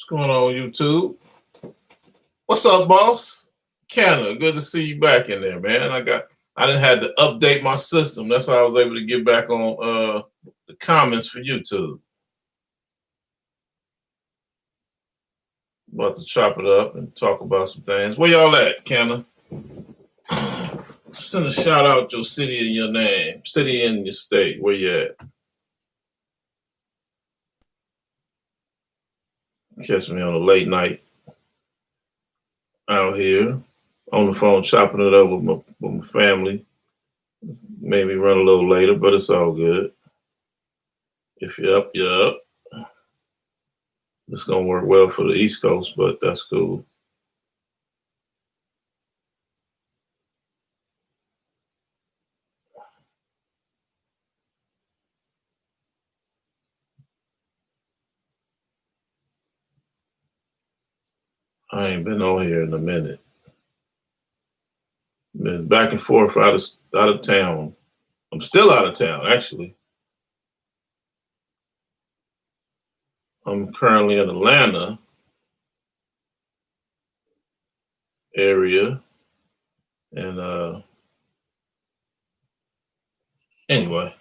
What's going on, YouTube? What's up, boss? Canna, good to see you back in there, man. I didn't have to update my system. That's how I was able to get back on the comments for YouTube. About to chop it up and talk about some things. Where y'all at, Canna? Send a shout out your city and your name, city and your state. Where you at? Catch me on a late night out here on the phone chopping it up with my family. Maybe run a little later, but it's all good. If you're up, you're up. It's gonna work well for the East Coast, but that's cool. I ain't been on here in a minute. Been back and forth out of town. I'm still out of town, actually. I'm currently in Atlanta area, and anyway.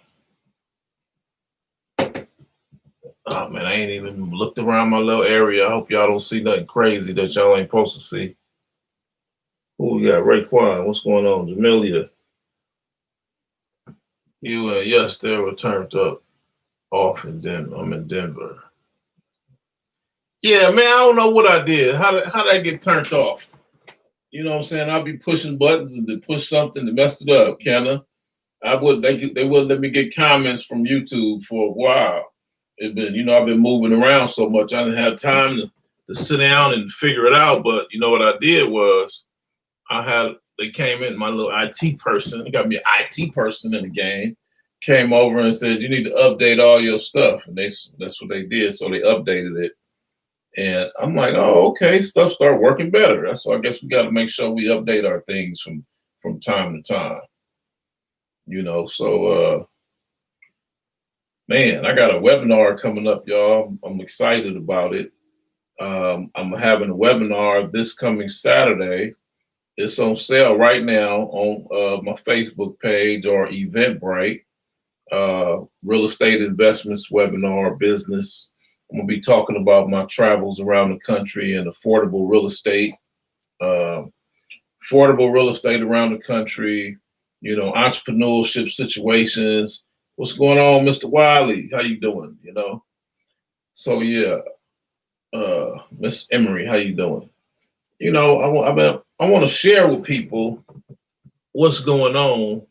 Oh man, I ain't even looked around my little area. I hope y'all don't see nothing crazy that y'all ain't supposed to see. Who we got? Raekwon. What's going on? Jamelia. Yes, they were turned up off in Denver. I'm in Denver. Yeah, man, I don't know what I did. How did I get turned off? You know what I'm saying? I'll be pushing buttons and then push something to mess it up, Kenna. They wouldn't let me get comments from YouTube for a while. I've been moving around so much, I didn't have time to sit down and figure it out. But you know what I did was they came in, my little IT person, they got me an IT person in the game, came over and said, you need to update all your stuff. And that's what they did. So they updated it. And I'm like, oh, okay, stuff started working better. So I guess we got to make sure we update our things from time to time. Man, I got a webinar coming up, y'all. I'm excited about it. I'm having a webinar this coming Saturday. It's on sale right now on my Facebook page or Eventbrite. Real estate investments webinar business. I'm gonna be talking about my travels around the country and affordable real estate around the country. Entrepreneurship situations. What's going on, Mr. Wiley? How you doing? So yeah, Miss Emery, how you doing? I want to share with people what's going on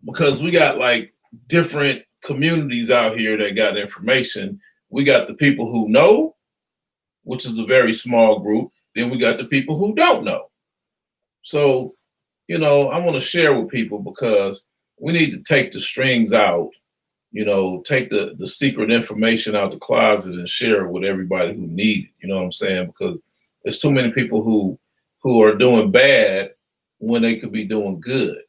because we got like different communities out here that got information. We got the people who know, which is a very small group. Then we got the people who don't know. So, I want to share with people because we need to take the strings out, take the secret information out the closet and share it with everybody who needs it. You know what I'm saying? Because there's too many people who are doing bad when they could be doing good,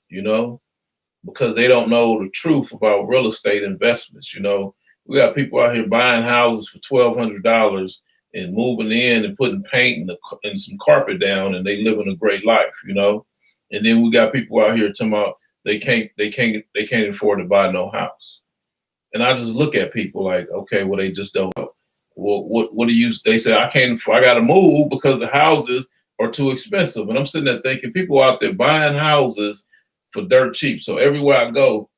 because they don't know the truth about real estate investments. We got people out here buying houses for $1,200 and moving in and putting paint and some carpet down, and they living a great life, And then we got people out here talking about they can't afford to buy no house. And I just look at people like, okay, well, they just don't know. Well, what do you? They say I got to move because the houses are too expensive. And I'm sitting there thinking, people out there buying houses for dirt cheap. So everywhere I go,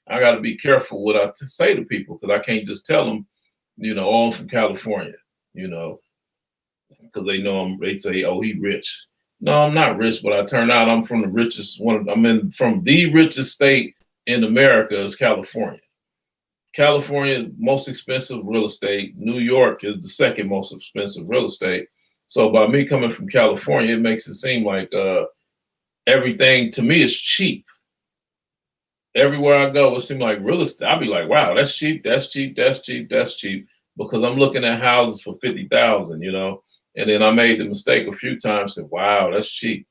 I got to be careful what I say to people because I can't just tell them, oh, I'm from California, because they say, oh, he rich. No, I'm not rich, but I turn out I'm from the richest one. From the richest state in America is California. California, most expensive real estate. New York is the second most expensive real estate. So by me coming from California, it makes it seem like everything to me is cheap. Everywhere I go, it seems like real estate. I'll be like, wow, that's cheap, that's cheap, that's cheap, that's cheap. Because I'm looking at houses for $50,000, And then I made the mistake a few times and wow, that's cheap.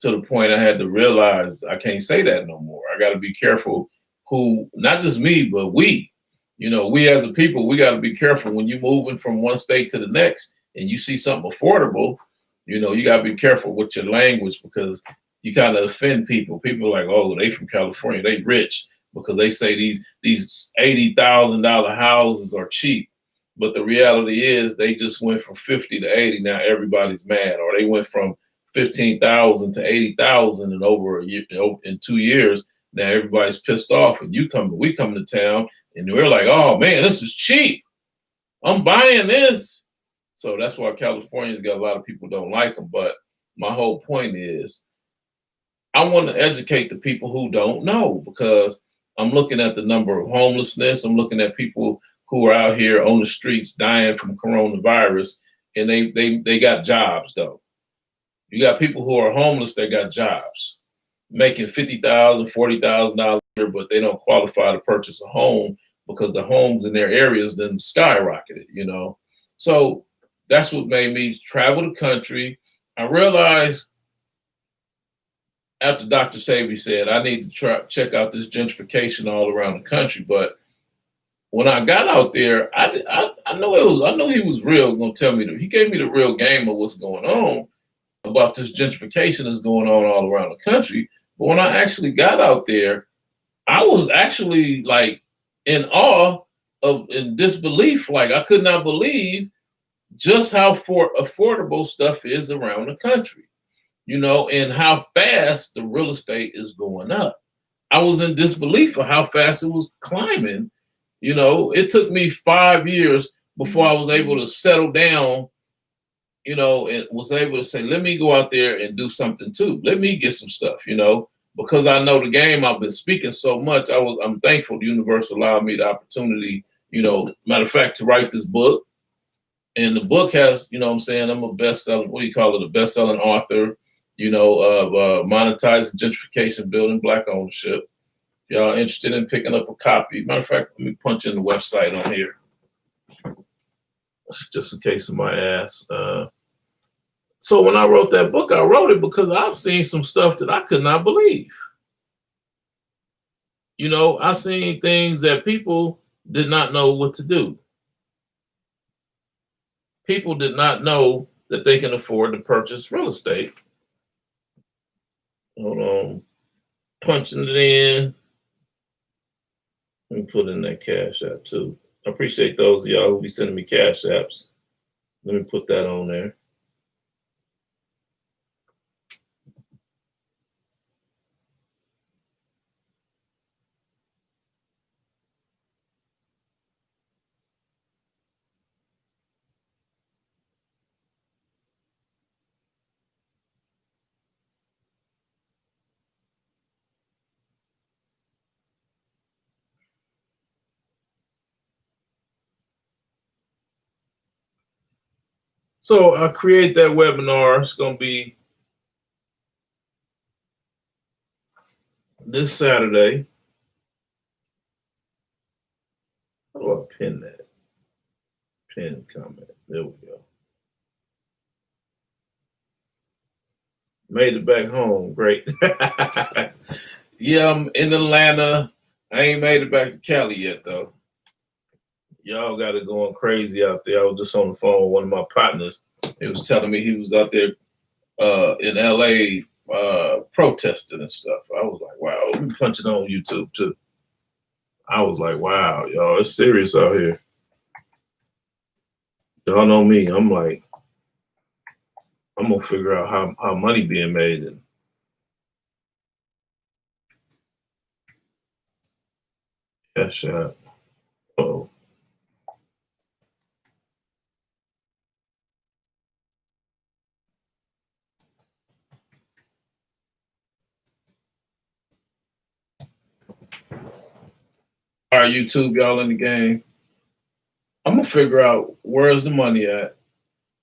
To the point I had to realize I can't say that no more. I got to be careful who, not just me, but we as a people, we got to be careful when you're moving from one state to the next. and you see something affordable, you know, you got to be careful with your language because you kind of offend people. People are like, oh, they from California, they rich because they say these $80,000 houses are cheap. But the reality is they just went from 50 to 80. Now everybody's mad, or they went from 15,000 to 80,000 in over a year, in 2 years. Now everybody's pissed off, and we come to town, and we're like, oh man, this is cheap. I'm buying this. So that's why California's got a lot of people don't like them. But my whole point is, I want to educate the people who don't know, because I'm looking at the number of homelessness. I'm looking at people who are out here on the streets dying from coronavirus, and they got jobs though. You got people who are homeless that got jobs, making $50,000, $40,000 a year, but they don't qualify to purchase a home because the homes in their areas then skyrocketed, you know. So that's what made me travel the country. I realized after Dr. Sebi said I need to check out this gentrification all around the country, but when I got out there, I know he was real. Gonna tell me he gave me the real game of what's going on about this gentrification that's going on all around the country. But when I actually got out there, I was actually like in awe in disbelief. Like I could not believe just how affordable stuff is around the country, you know, and how fast the real estate is going up. I was in disbelief of how fast it was climbing. You know, it took me 5 years before I was able to settle down, you know, and was able to say, let me go out there and do something too. Let me get some stuff, you know, because I know the game. I've been speaking so much. I'm thankful the universe allowed me the opportunity, you know, matter of fact, to write this book. And the book has, you know what I'm saying, I'm a best-selling, what do you call it, a best-selling author, you know, of monetizing gentrification, building Black ownership. If y'all interested in picking up a copy, matter of fact, let me punch in the website on here, just in case of my ass. So when I wrote that book, I wrote it because I've seen some stuff that I could not believe. You know, I seen things that people did not know what to do. People did not know that they can afford to purchase real estate. Hold on, punching it in. Let me put in that Cash App too. I appreciate those of y'all who be sending me Cash Apps. Let me put that on there. So I create that webinar. It's going to be this Saturday. How do I pin that? Pin comment. There we go. Made it back home. Great. Yeah, I'm in Atlanta. I ain't made it back to Cali yet, though. Y'all got it going crazy out there. I was just on the phone with one of my partners. He was telling me he was out there in LA protesting and stuff. I was like, wow, we punching on YouTube too. I was like, wow, y'all, it's serious out here. Y'all know me. I'm like, I'm gonna figure out how money being made. And Cash App. Oh. All right, YouTube, y'all in the game. I'm gonna figure out where's the money at,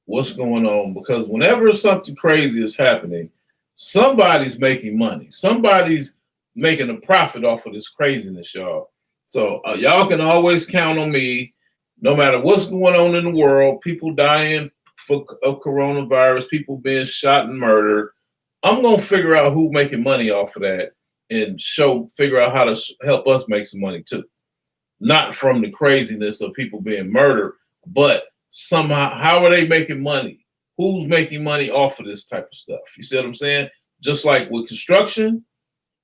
what's going on, because whenever something crazy is happening, somebody's making money. Somebody's making a profit off of this craziness, y'all. So y'all can always count on me, no matter what's going on in the world, people dying of coronavirus, people being shot and murdered. I'm gonna figure out who's making money off of that and figure out how to help us make some money too. Not from the craziness of people being murdered, but somehow, how are they making money? Who's making money off of this type of stuff? You see what I'm saying? Just like with construction,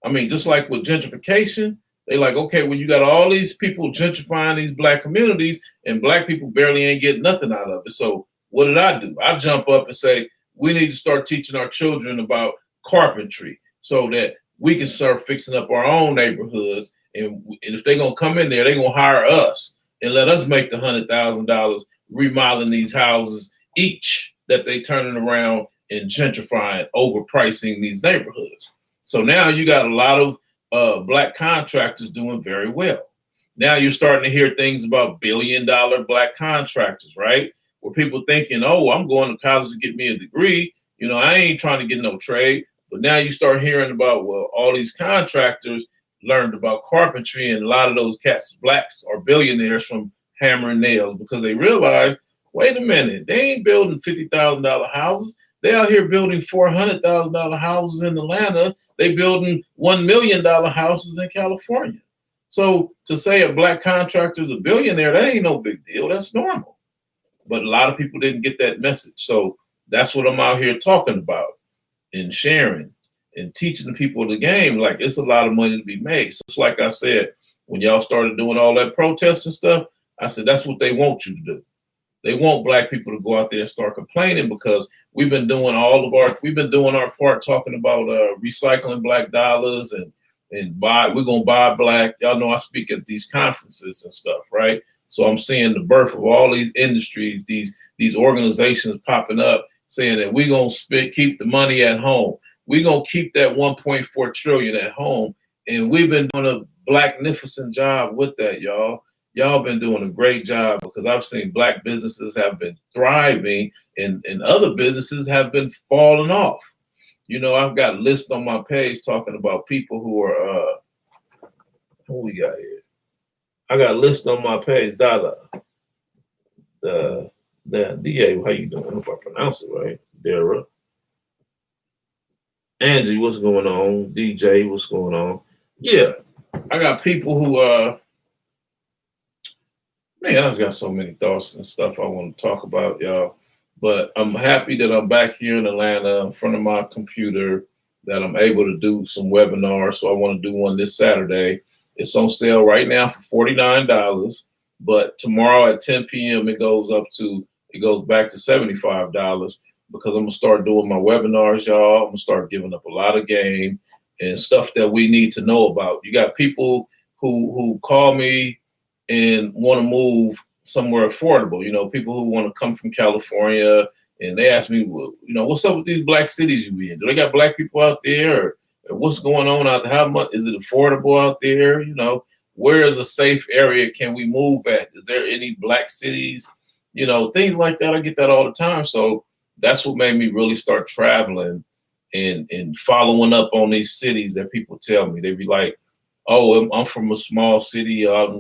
just like with gentrification, they like, okay, well, you got all these people gentrifying these black communities and black people barely ain't getting nothing out of it. So what did I do? I jump up and say, we need to start teaching our children about carpentry so that we can start fixing up our own neighborhoods. And if they're going to come in there, they're going to hire us and let us make the $100,000 remodeling these houses each that they turning around and gentrifying, overpricing these neighborhoods. So now you got a lot of black contractors doing very well. Now you're starting to hear things about $1 billion black contractors, right? Where people thinking, oh, I'm going to college to get me a degree. I ain't trying to get no trade. But now you start hearing about, well, all these contractors learned about carpentry, and a lot of those cats, blacks, are billionaires from hammering nails because they realize, wait a minute, they ain't building $50,000 houses. They out here building $400,000 houses in Atlanta. They building $1 million houses in California. So to say a black contractor is a billionaire, that ain't no big deal. That's normal. But a lot of people didn't get that message. So that's what I'm out here talking about and sharing and teaching the people the game. Like, it's a lot of money to be made. So it's like I said, when y'all started doing all that protest and stuff, I said, that's what they want you to do. They want black people to go out there and start complaining because we've been doing our part talking about recycling black dollars and we're going to buy black. Y'all know I speak at these conferences and stuff, right? So I'm seeing the birth of all these industries, these organizations popping up saying that we're going to keep the money at home. We're going to keep that 1.4 trillion at home. And we've been doing a blacknificent job with that, y'all. Y'all been doing a great job because I've seen black businesses have been thriving and other businesses have been falling off. I've got lists on my page talking about people who are, who we got here? I got a list on my page, Dada. The DA, how you doing? I hope I pronounce it right. Dara. Angie, what's going on? DJ, what's going on? Yeah, I got people who, man, I just got so many thoughts and stuff I want to talk about, y'all. But I'm happy that I'm back here in Atlanta in front of my computer, that I'm able to do some webinars. So I want to do one this Saturday. It's on sale right now for $49. But tomorrow at 10 p.m. it goes back to $75 because I'm gonna start doing my webinars, y'all. I'm gonna start giving up a lot of game and stuff that we need to know about. You got people who call me and want to move somewhere affordable. People who want to come from California and they ask me, well, what's up with these black cities you be in? Do they got black people out there? Or what's going on out there? How much is it affordable out there? Where is a safe area can we move at? Is there any black cities? Things like that. I get that all the time. So that's what made me really start traveling and following up on these cities that people tell me. They be like, oh, I'm from a small city out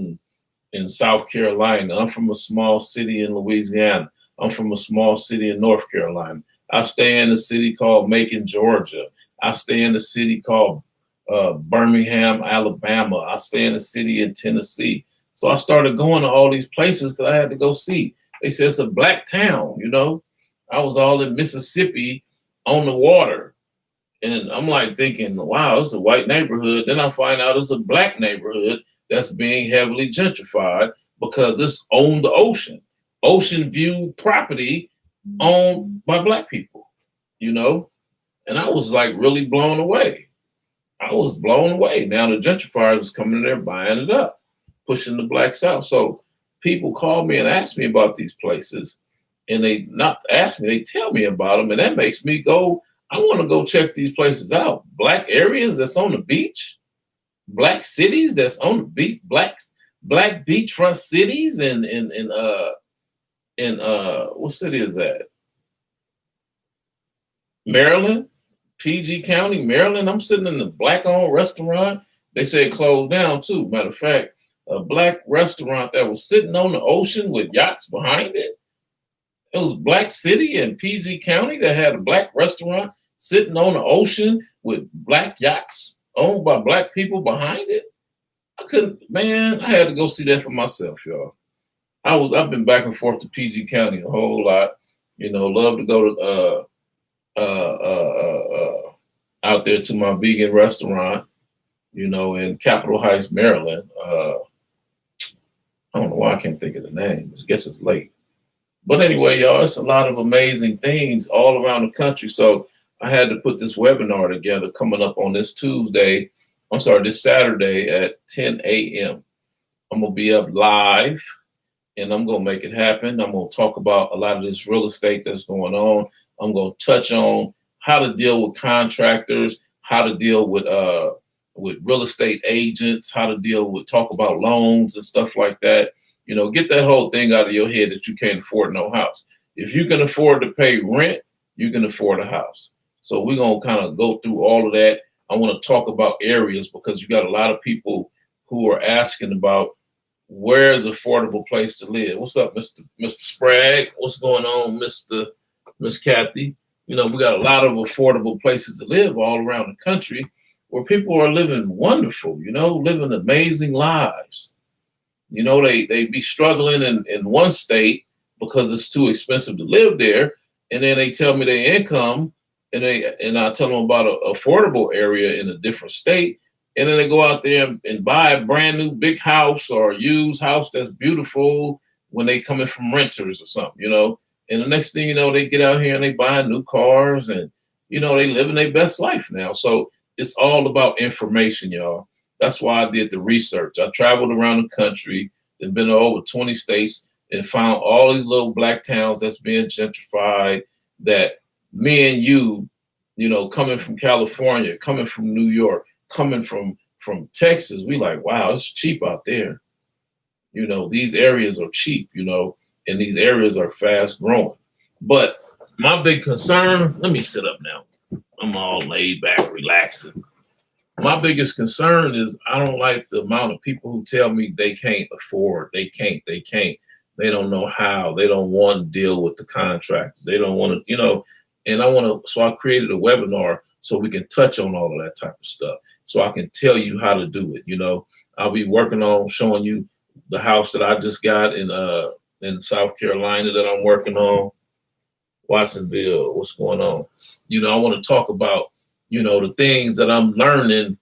in South Carolina. I'm from a small city in Louisiana. I'm from a small city in North Carolina. I stay in a city called Macon, Georgia. I stay in a city called Birmingham, Alabama. I stay in a city in Tennessee. So I started going to all these places because I had to go see. They said it's a black town, I was all in Mississippi on the water. And I'm like thinking, wow, it's a white neighborhood. Then I find out it's a black neighborhood that's being heavily gentrified because it's on the ocean. Ocean view property owned by black people, And I was like really blown away. I was blown away. Now the gentrifiers is coming in there buying it up, pushing the blacks out. So people call me and ask me about these places. And they not ask me, they tell me about them. And that makes me go, I want to go check these places out. Black areas that's on the beach, black cities that's on the beach, black beachfront cities in what city is that? Maryland, PG County, Maryland. I'm sitting in a black-owned restaurant. They said closed down too. Matter of fact, a black restaurant that was sitting on the ocean with yachts behind it. It was Black City in PG County that had a black restaurant sitting on the ocean with black yachts owned by black people behind it. I had to go see that for myself, y'all. I've been back and forth to PG County a whole lot. You know, love to go to out there to my vegan restaurant, you know, in Capitol Heights, Maryland. I don't know why I can't think of the name. I guess it's late. But anyway, y'all, it's a lot of amazing things all around the country. So I had to put this webinar together coming up on this this Saturday at 10 a.m. I'm going to be up live and I'm going to make it happen. I'm going to talk about a lot of this real estate that's going on. I'm going to touch on how to deal with contractors, how to deal with real estate agents, how to talk about loans and stuff like that. You know, get that whole thing out of your head that you can't afford no house. If you can afford to pay rent, you can afford a house. So we're going to kind of go through all of that. I want to talk about areas because you got a lot of people who are asking about where is affordable place to live. What's up, Mr. Sprague? What's going on, Miss Kathy? You know, we got a lot of affordable places to live all around the country where people are living wonderful, you know, living amazing lives. You know, they be struggling in one state because it's too expensive to live there. And then they tell me their income and I tell them about an affordable area in a different state. And then they go out there and buy a brand new big house or used house that's beautiful when they coming from renters or something, you know. And the next thing you know, they get out here and they buy new cars and, you know, they living their best life now. So it's all about information, y'all. That's why I did the research. I traveled around the country and been to over 20 states and found all these little black towns that's being gentrified that me and you know, coming from California, coming from New York, coming from Texas, we like, wow, it's cheap out there. You know, these areas are cheap, you know, and these areas are fast growing. But my big concern, let me sit up now. I'm all laid back, relaxing. My biggest concern is I don't like the amount of people who tell me they can't afford, they can't. They don't know how. They don't want to deal with the contractors. They don't want to, you know, and so I created a webinar so we can touch on all of that type of stuff. So I can tell you how to do it. You know, I'll be working on showing you the house that I just got in South Carolina that I'm working on. Watsonville, what's going on? You know, I want to talk about, you know, the things that I'm learning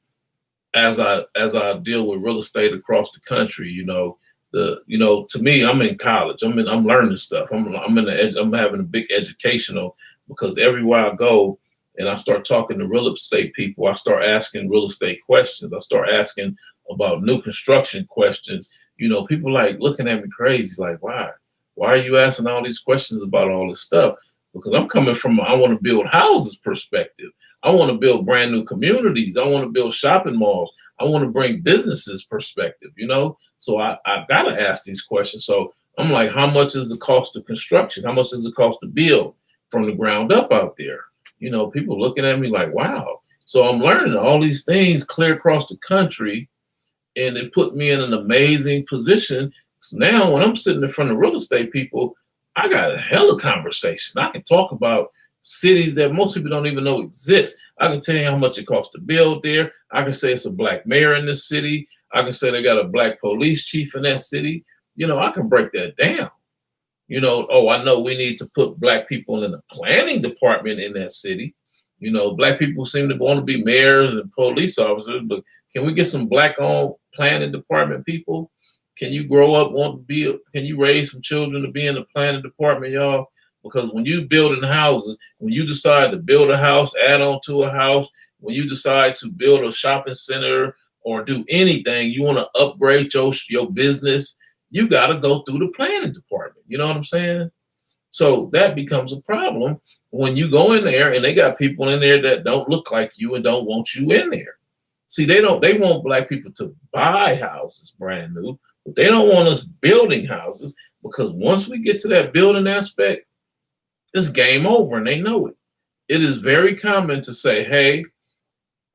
as I deal with real estate across the country. You know, to me, I'm in college. I'm learning stuff. I'm having a big educational because everywhere I go and I start talking to real estate people, I start asking real estate questions. I start asking about new construction questions. You know, people like looking at me crazy, like, why are you asking all these questions about all this stuff? Because I'm coming from, I want to build houses perspective. I want to build brand new communities. I want to build shopping malls. I want to bring businesses perspective, you know? So I got to ask these questions. So I'm like, how much is the cost of construction? How much is the cost to build from the ground up out there? You know, people looking at me like, wow. So I'm learning all these things clear across the country, and it put me in an amazing position. So now when I'm sitting in front of real estate people, I got a hell of a conversation. I can talk about cities that most people don't even know exist. I can tell you how much it costs to build there. I can say it's a black mayor in this city. I can say they got a black police chief in that city. You know, I can break that down. You know, oh, I know we need to put black people in the planning department in that city. You know, black people seem to want to be mayors and police officers, but can we get some black-owned planning department people? Can you grow up, can you raise some children to be in the planning department, y'all? Because when you building houses, when you decide to build a house, add on to a house, when you decide to build a shopping center or do anything, you want to upgrade your business, you got to go through the planning department. You know what I'm saying? So that becomes a problem when you go in there and they got people in there that don't look like you and don't want you in there. See, they want black people to buy houses brand new, but they don't want us building houses, because once we get to that building aspect, it's game over and they know it. It is very common to say, hey,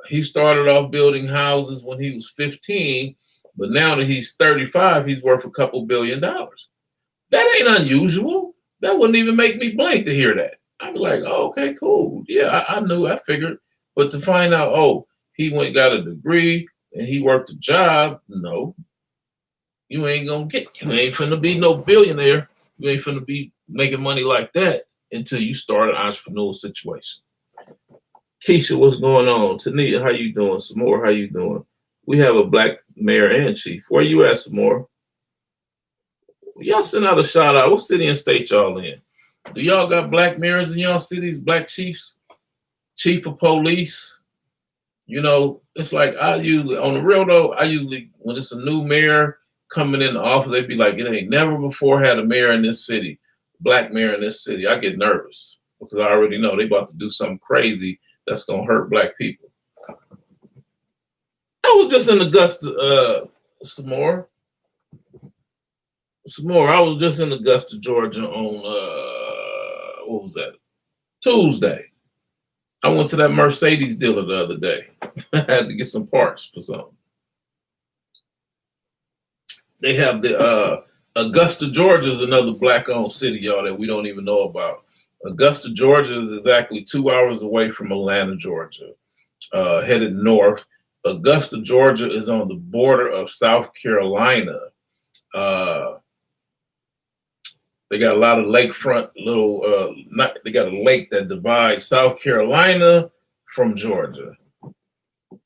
he started off building houses when he was 15, but now that he's 35, he's worth a couple $1 billion. That ain't unusual. That wouldn't even make me blink to hear that. I'd be like, oh, okay, cool. Yeah, I knew, I figured. But to find out, oh, he got a degree and he worked a job, no. You ain't finna be no billionaire. You ain't finna be making money like that until you start an entrepreneurial situation. Keisha, what's going on? Tanita, how you doing? Samora, how you doing? We have a black mayor and chief. Where you at, Samora? Y'all send out a shout out. What city and state y'all in? Do y'all got black mayors in y'all cities, black chiefs, chief of police? You know, it's like I usually, on the real though, when it's a new mayor coming in the office, they be like, it ain't never before had a mayor in this city, black mayor in this city. I get nervous because I already know they about to do something crazy that's gonna hurt black people. I was just in Augusta, Samora, I was just in Augusta, Georgia on what was that? Tuesday. I went to that Mercedes dealer the other day. I had to get some parts for something. They have the Augusta, Georgia is another black-owned city, y'all, that we don't even know about. Augusta, Georgia is exactly 2 hours away from Atlanta, Georgia, headed north. Augusta, Georgia is on the border of South Carolina. They got a lot of lakefront they got a lake that divides South Carolina from Georgia.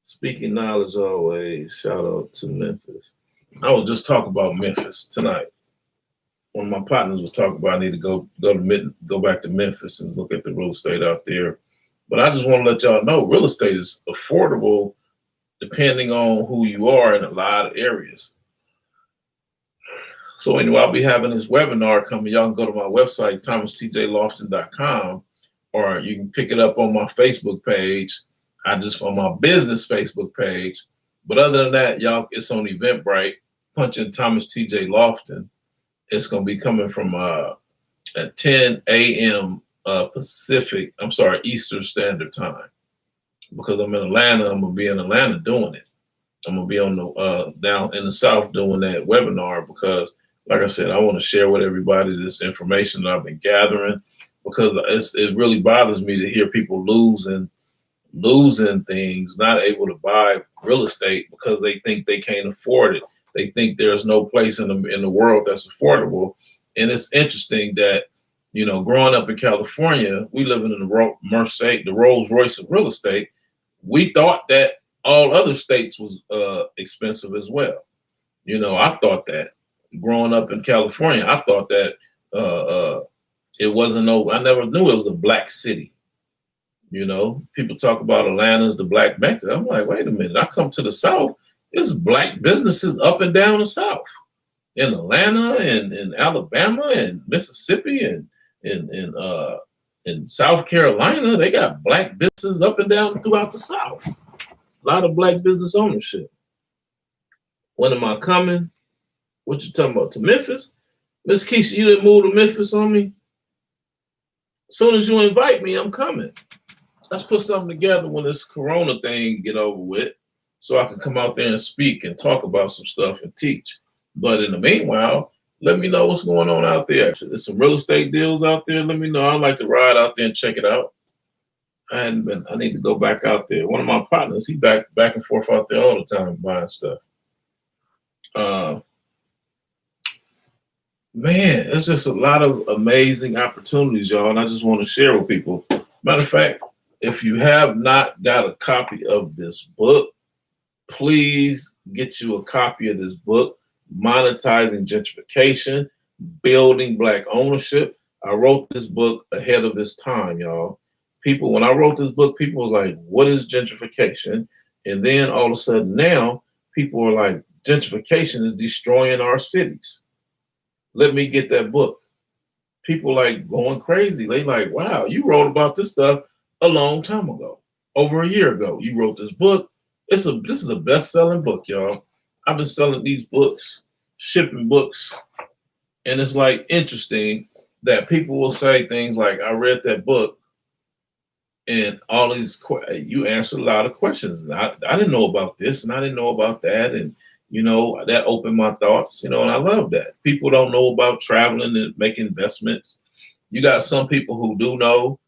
Speaking knowledge always, shout out to Memphis. I was just talking about Memphis tonight. One of my partners was talking about I need to go back to Memphis and look at the real estate out there. But I just want to let y'all know real estate is affordable depending on who you are in a lot of areas. So anyway, I'll be having this webinar coming. Y'all can go to my website, thomastjlofton.com, or you can pick it up on my Facebook page. On my business Facebook page. But other than that, y'all, it's on Eventbrite. Punch in Thomas T.J. Lofton. It's going to be coming from at 10 a.m. Eastern Standard Time. Because I'm in Atlanta, I'm going to be in Atlanta doing it. I'm going to be on the down in the South doing that webinar because, like I said, I want to share with everybody this information that I've been gathering because it really bothers me to hear people losing things, not able to buy real estate because they think they can't afford it. They think there's no place in the world that's affordable. And it's interesting that, you know, growing up in California, we live in the Rolls Royce of real estate. We thought that all other states was expensive as well. You know, I thought that growing up in California, I thought that it wasn't I never knew it was a black city. You know, people talk about Atlanta as the black Mecca. I'm like, wait a minute. I come to the South. There's black businesses up and down the South. In Atlanta and in Alabama and Mississippi and in South Carolina, they got black businesses up and down throughout the South. A lot of black business ownership. When am I coming? What you talking about? To Memphis? Miss Keisha, you didn't move to Memphis on me? As soon as you invite me, I'm coming. Let's put something together when this Corona thing get over with so I can come out there and speak and talk about some stuff and teach. But in the meanwhile, let me know what's going on out there. There's some real estate deals out there. Let me know. I'd like to ride out there and check it out. I need to go back out there. One of my partners, he back and forth out there all the time buying stuff. Man, it's just a lot of amazing opportunities, y'all. And I just want to share with people. Matter of fact, if you have not got a copy of this book, please get you a copy of this book, Monetizing Gentrification, Building Black Ownership. I wrote this book ahead of its time, y'all. When I wrote this book, people was like, what is gentrification? And then all of a sudden now, people are like, gentrification is destroying our cities. Let me get that book. People like going crazy. They like, wow, you wrote about this stuff a long time ago. Over a year ago, you wrote this book. This is a best-selling book, y'all. I've been selling these books, shipping books, and it's like interesting that people will say things like, I read that book, and all these, you answered a lot of questions. I didn't know about this, and I didn't know about that, and you know, that opened my thoughts, you know, and I love that. People don't know about traveling and making investments. You got some people who do know,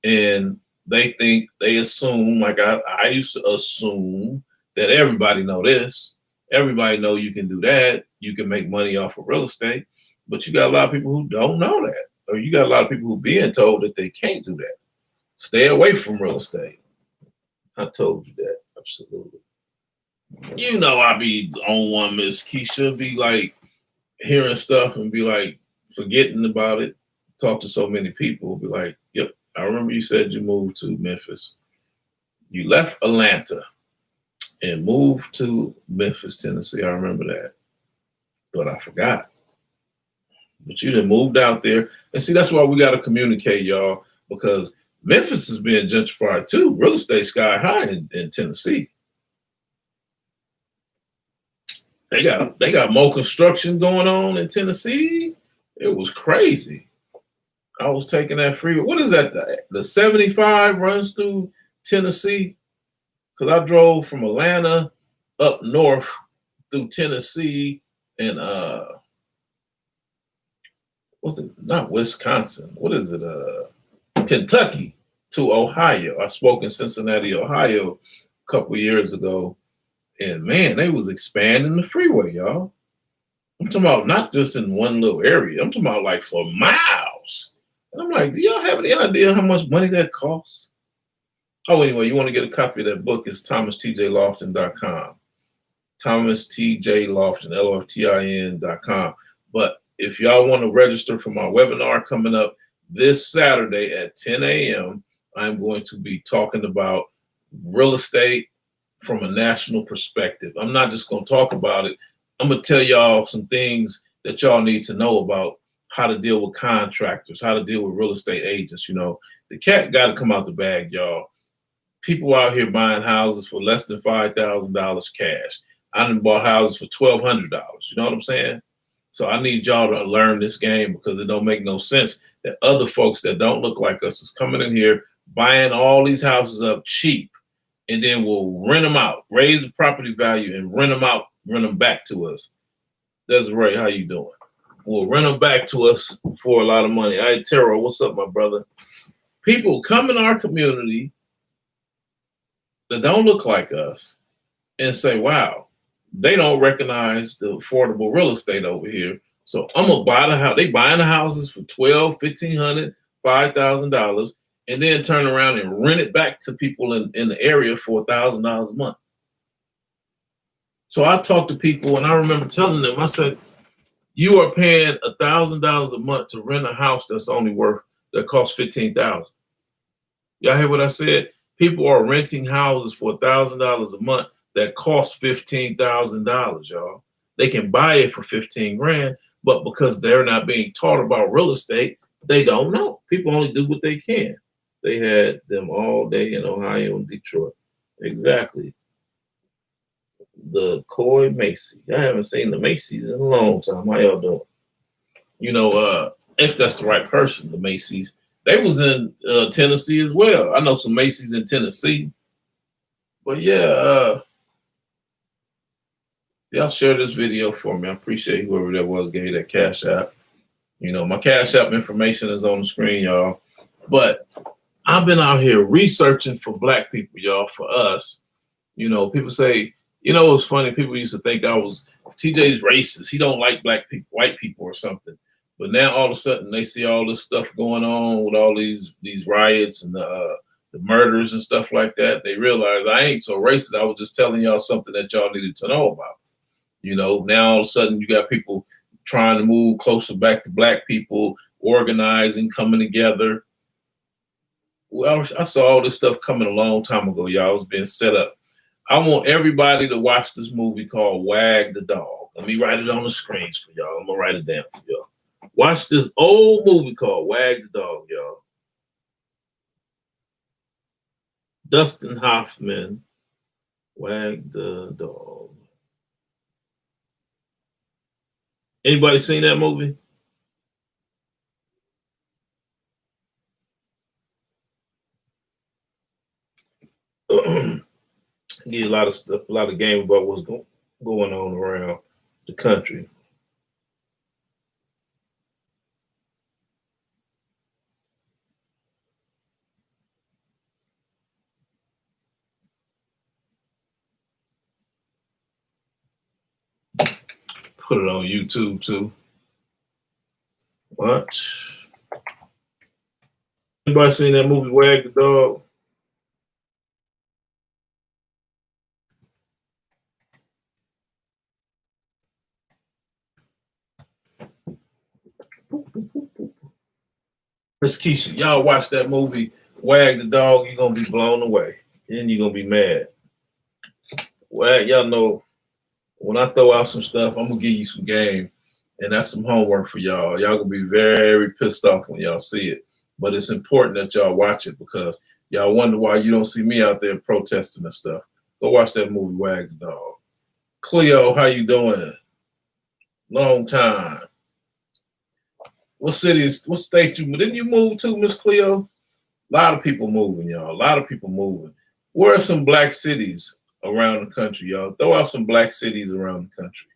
and they assume, like I used to assume that everybody know this. Everybody know you can do that. you can make money off of real estate, but you got a lot of people who don't know that, or you got a lot of people who being told that they can't do that. Stay away from real estate. I told you that, absolutely. You know, I be on one, Miss Keisha, be like hearing stuff and be like forgetting about it. Talk to so many people, be like, yep, I remember you said you moved to Memphis. You left Atlanta and moved to Memphis, Tennessee. I remember that, but I forgot. But you done moved out there. And see, that's why we got to communicate, y'all, because Memphis is being gentrified too. Real estate sky high in Tennessee. They got more construction going on in Tennessee. It was crazy. I was taking that freeway. What is that? The 75 runs through Tennessee? Because I drove from Atlanta up north through Tennessee and what's it? Not Wisconsin. What is it? Kentucky to Ohio. I spoke in Cincinnati, Ohio a couple years ago. And man, they was expanding the freeway, y'all. I'm talking about not just in one little area. I'm talking about like for miles. And I'm like, do y'all have any idea how much money that costs? Oh, anyway, you want to get a copy of that book, it's thomastjlofton.com. thomastjlofton, LOFTIN.com. But if y'all want to register for my webinar coming up this Saturday at 10 a.m., I'm going to be talking about real estate from a national perspective. I'm not just going to talk about it. I'm going to tell y'all some things that y'all need to know about how to deal with contractors, how to deal with real estate agents. You know, the cat got to come out the bag, y'all. People out here buying houses for less than $5,000 cash. I done bought houses for $1,200. You know what I'm saying? So I need y'all to learn this game because it don't make no sense that other folks that don't look like us is coming in here buying all these houses up cheap and then we'll rent them out, raise the property value and rent them out, rent them back to us. Desiree, how you doing? We'll rent them back to us for a lot of money. Hey, Taro, what's up, my brother? People come in our community that don't look like us and say, wow, they don't recognize the affordable real estate over here. So I'm gonna buy the house. They buying the houses for $1,200, $1,500, $5,000, and then turn around and rent it back to people in the area for $1,000 a month. So I talked to people and I remember telling them, I said, you are paying $1,000 a month to rent a house that costs $15,000. Y'all hear what I said? People are renting houses for $1,000 a month that cost $15,000, y'all. They can buy it for 15 grand, but because they're not being taught about real estate, they don't know. People only do what they can. They had them all day in Ohio and Detroit. Exactly. The Coy Macy. I haven't seen the Macy's in a long time. How y'all doing? You know, if that's the right person, the Macy's. They was in Tennessee as well. I know some Macy's in Tennessee. But yeah, y'all share this video for me. I appreciate whoever that was gave that Cash App. You know, my Cash App information is on the screen, y'all. But I've been out here researching for Black people, y'all, for us. You know, people say, you know, it's funny. People used to think I was TJ's racist. He don't like Black people, white people or something. But now all of a sudden they see all this stuff going on with all these riots and the murders and stuff like that. They realize I ain't so racist. I was just telling y'all something that y'all needed to know about. You know, now all of a sudden you got people trying to move closer back to Black people, organizing, coming together. Well, I saw all this stuff coming a long time ago, y'all. It was being set up. I want everybody to watch this movie called Wag the Dog. Let me write it on the screens for y'all. I'm going to write it down for y'all. Watch this old movie called Wag the Dog, y'all. Dustin Hoffman, Wag the Dog. Anybody seen that movie? Get a lot of stuff, a lot of game about what's going on around the country. Put it on YouTube too. What? Anybody seen that movie Wag the Dog? Miss Keisha, y'all watch that movie Wag the Dog, you're gonna be blown away. And you're gonna be mad. Wag, y'all know when I throw out some stuff, I'm gonna give you some game. And that's some homework for y'all. Y'all gonna be very pissed off when y'all see it. But it's important that y'all watch it because y'all wonder why you don't see me out there protesting and stuff. Go watch that movie, Wag the Dog. Cleo, how you doing? Long time. What state didn't you move to, Miss Cleo? A lot of people moving, y'all. A lot of people moving. Where are some black cities around the country, y'all? Throw out some black cities around the country.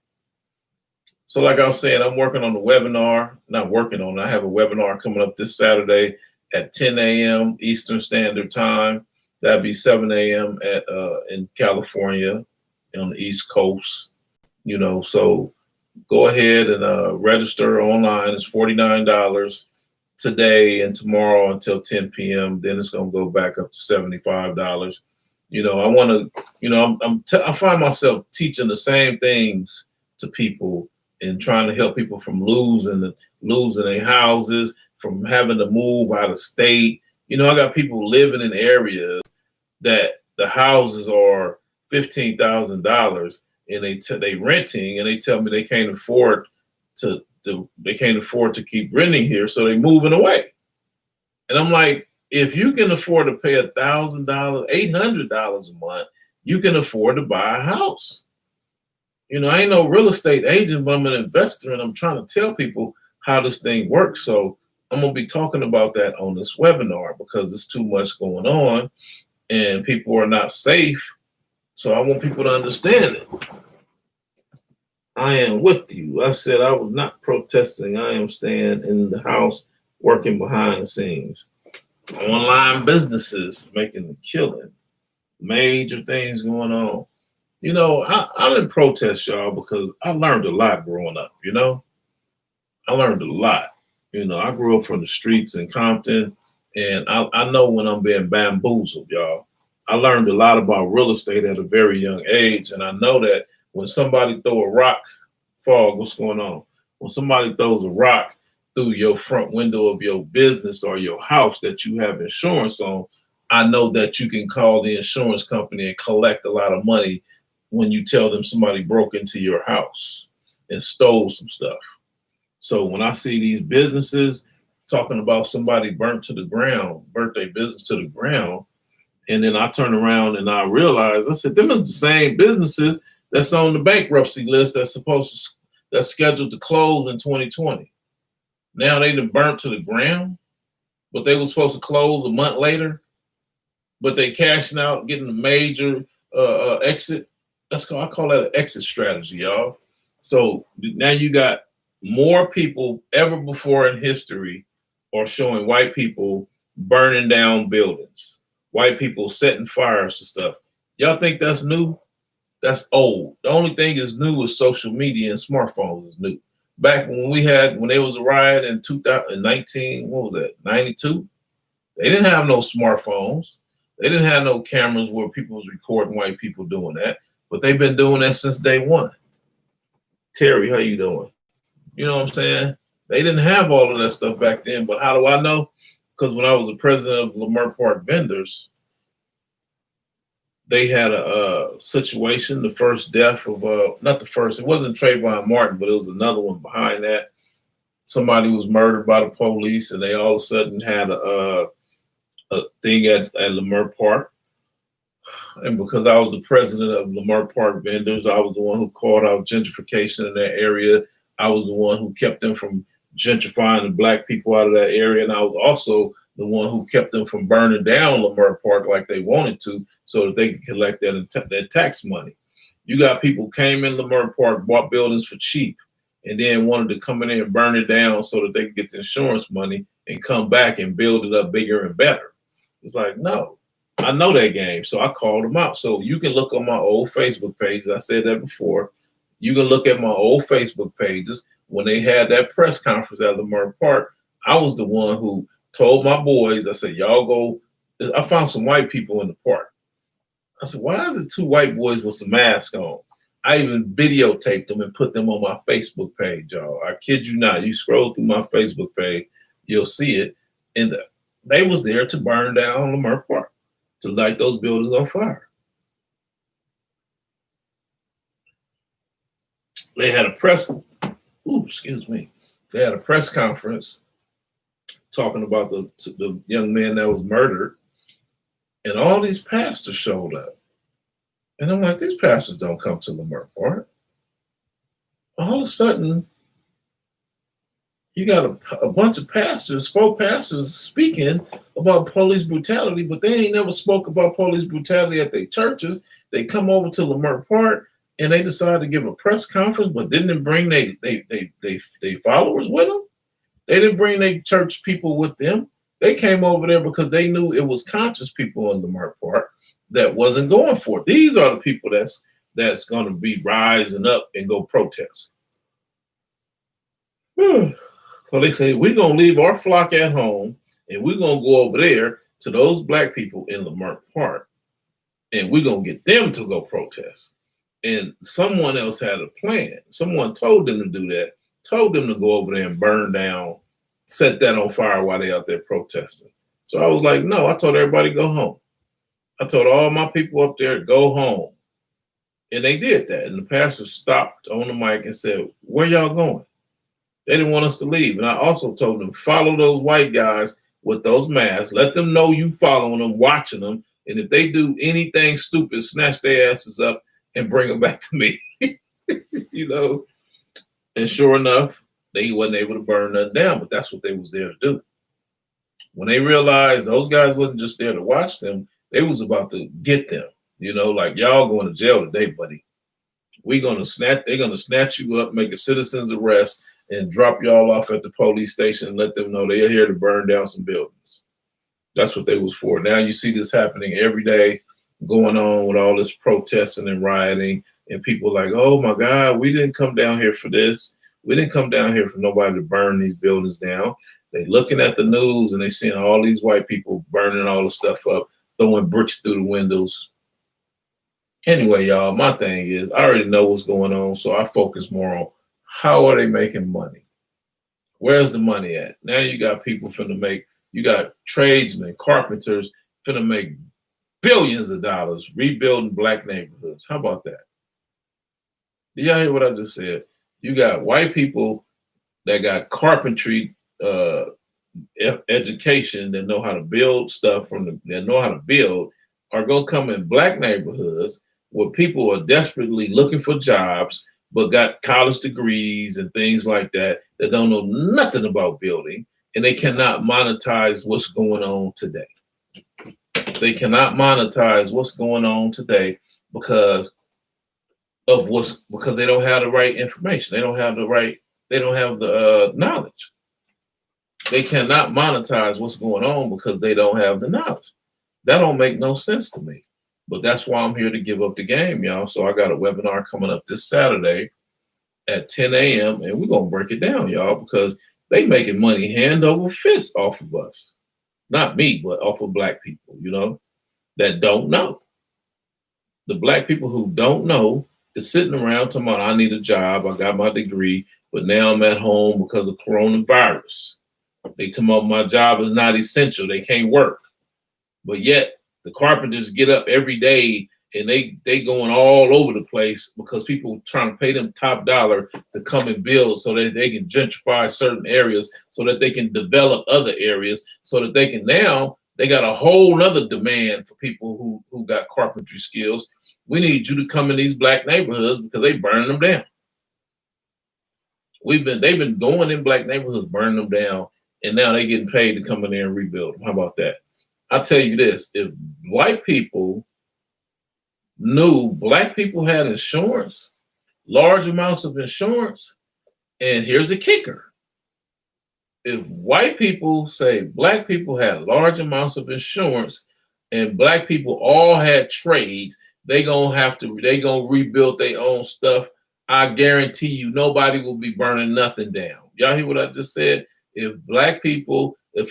So like I was saying, I'm working on the webinar. Not working on it. I have a webinar coming up this Saturday at 10 a.m. Eastern Standard Time. That'd be 7 a.m. in California on the East Coast. You know, so go ahead and register online. It's $49 today and tomorrow until 10 p.m. Then it's going to go back up to $75. You know, I want to, you know, I find myself teaching the same things to people and trying to help people from losing their houses, from having to move out of state. You know, I got people living in areas that the houses are $15,000 and they renting, and they tell me they can't afford to keep renting here, so they moving away. And I'm like, if you can afford to pay $1,000, $800 a month, you can afford to buy a house. You know, I ain't no real estate agent, but I'm an investor, and I'm trying to tell people how this thing works. So I'm gonna be talking about that on this webinar because there's too much going on, and people are not safe. So I want people to understand it. I am with you. I said I was not protesting. I am staying in the house, working behind the scenes. Online businesses making a killing. Major things going on. You know, I didn't protest, y'all, because I learned a lot growing up, you know? I learned a lot. You know, I grew up from the streets in Compton, and I know when I'm being bamboozled, y'all. I learned a lot about real estate at a very young age, and I know that when somebody throw a rock, Fog, what's going on? When somebody throws a rock through your front window of your business or your house that you have insurance on, I know that you can call the insurance company and collect a lot of money when you tell them somebody broke into your house and stole some stuff. So when I see these businesses talking about somebody burnt their business to the ground, and then I turn around and I realize, I said, them is the same businesses that's on the bankruptcy list that's scheduled to close in 2020. Now they done burnt to the ground, but they were supposed to close a month later, but they cashing out, getting a major exit. I call that an exit strategy, y'all. So now you got more people ever before in history are showing white people burning down buildings, white people setting fires to stuff. Y'all think that's new? That's old. The only thing is new is social media, and smartphones is new. Back when there was a riot in 2019, what was that, 92? They didn't have no smartphones. They didn't have no cameras where people was recording white people doing that. But they've been doing that since day one. Terry, how you doing? You know what I'm saying? They didn't have all of that stuff back then. But how do I know? Because when I was the president of Lamar Park Vendors, they had a situation, the first death of, not the first, it wasn't Trayvon Martin, but it was another one behind that. Somebody was murdered by the police, and they all of a sudden had a thing at Lamar Park. And because I was the president of Lamar Park Vendors, I was the one who called out gentrification in that area. I was the one who kept them from gentrifying the black people out of that area. And I was also the one who kept them from burning down Lamar Park like they wanted to, so that they could collect that tax money. You got people came in Lamar Park, bought buildings for cheap, and then wanted to come in there and burn it down so that they could get the insurance money and come back and build it up bigger and better. It's like, no, I know that game. So I called them out. So you can look on my old Facebook page. I said that before. You can look at my old Facebook pages. When they had that press conference at Lamar Park, I was the one who told my boys, I said, y'all go. I found some white people in the park. I said, why is it two white boys with some masks on? I even videotaped them and put them on my Facebook page, y'all. I kid you not. You scroll through my Facebook page, you'll see it. And they was there to burn down Lamar Park, to light those buildings on fire. They had a press, They had a press conference talking about the young man that was murdered. And all these pastors showed up. And I'm like, these pastors don't come to Lamar Park. All of a sudden, you got a bunch of pastors, 4 pastors speaking about police brutality, but they ain't never spoke about police brutality at their churches. They come over to Lamar Park and they decided to give a press conference, but didn't bring they followers with them. They didn't bring their church people with them. They came over there because they knew it was conscious people in Lamar Park that wasn't going for it. These are the people that's going to be rising up and go protest. So they say, we're going to leave our flock at home and we're going to go over there to those black people in Lamar Park and we're going to get them to go protest. And someone else had a plan. Someone told them to do that, told them to go over there and burn down, set that on fire while they out there protesting. So I was like, no, I told everybody go home. I told all my people up there, go home. And they did that. And the pastor stopped on the mic and said, where y'all going? They didn't want us to leave. And I also told them, follow those white guys with those masks. Let them know you following them, watching them. And if they do anything stupid, snatch their asses up and bring them back to me. You know? And sure enough, they wasn't able to burn nothing down, but that's what they was there to do. When they realized those guys wasn't just there to watch them, they was about to get them. You know, like, y'all going to jail today, buddy. They're gonna snatch you up, make a citizen's arrest, and drop y'all off at the police station and let them know they're here to burn down some buildings. That's what they was for. Now you see this happening every day, going on with all this protesting and rioting, and people like, oh my God, we didn't come down here for this. We didn't come down here for nobody to burn these buildings down. They looking at the news and they seeing all these white people burning all the stuff up, throwing bricks through the windows. Anyway, y'all, my thing is, I already know what's going on, so I focus more on how are they making money? Where's the money at? Now you got people you got tradesmen, carpenters finna make billions of dollars rebuilding black neighborhoods. How about that? Did y'all hear what I just said? You got white people that got carpentry education that know how to build stuff that know how to build are gonna come in black neighborhoods where people are desperately looking for jobs, but got college degrees and things like that don't know nothing about building, and they cannot monetize what's going on today. They cannot monetize what's going on today because they don't have the right information. They don't have the knowledge. They cannot monetize what's going on because they don't have the knowledge. That don't make no sense to me. But that's why I'm here to give up the game, y'all. So I got a webinar coming up this Saturday at 10 a.m. and we're gonna break it down, y'all, because they making money hand over fist off of us. Not me, but off of black people, you know, that don't know. The black people who don't know is sitting around talking about, I need a job, I got my degree, but now I'm at home because of coronavirus. They talking about my job is not essential, they can't work. But yet the carpenters get up every day and they going all over the place because people trying to pay them top dollar to come and build so that they can gentrify certain areas, so that they can develop other areas, so that they can they got a whole nother demand for people who got carpentry skills. We need you to come in these black neighborhoods because they burning them down. They've been going in black neighborhoods, burning them down, and now they getting paid to come in there and rebuild them. How about that? I'll tell you this, if white people knew black people had insurance, large amounts of insurance, and here's the kicker. If white people say black people had large amounts of insurance and black people all had trades, they gonna rebuild their own stuff I guarantee you nobody will be burning nothing down. Y'all hear what I just said? If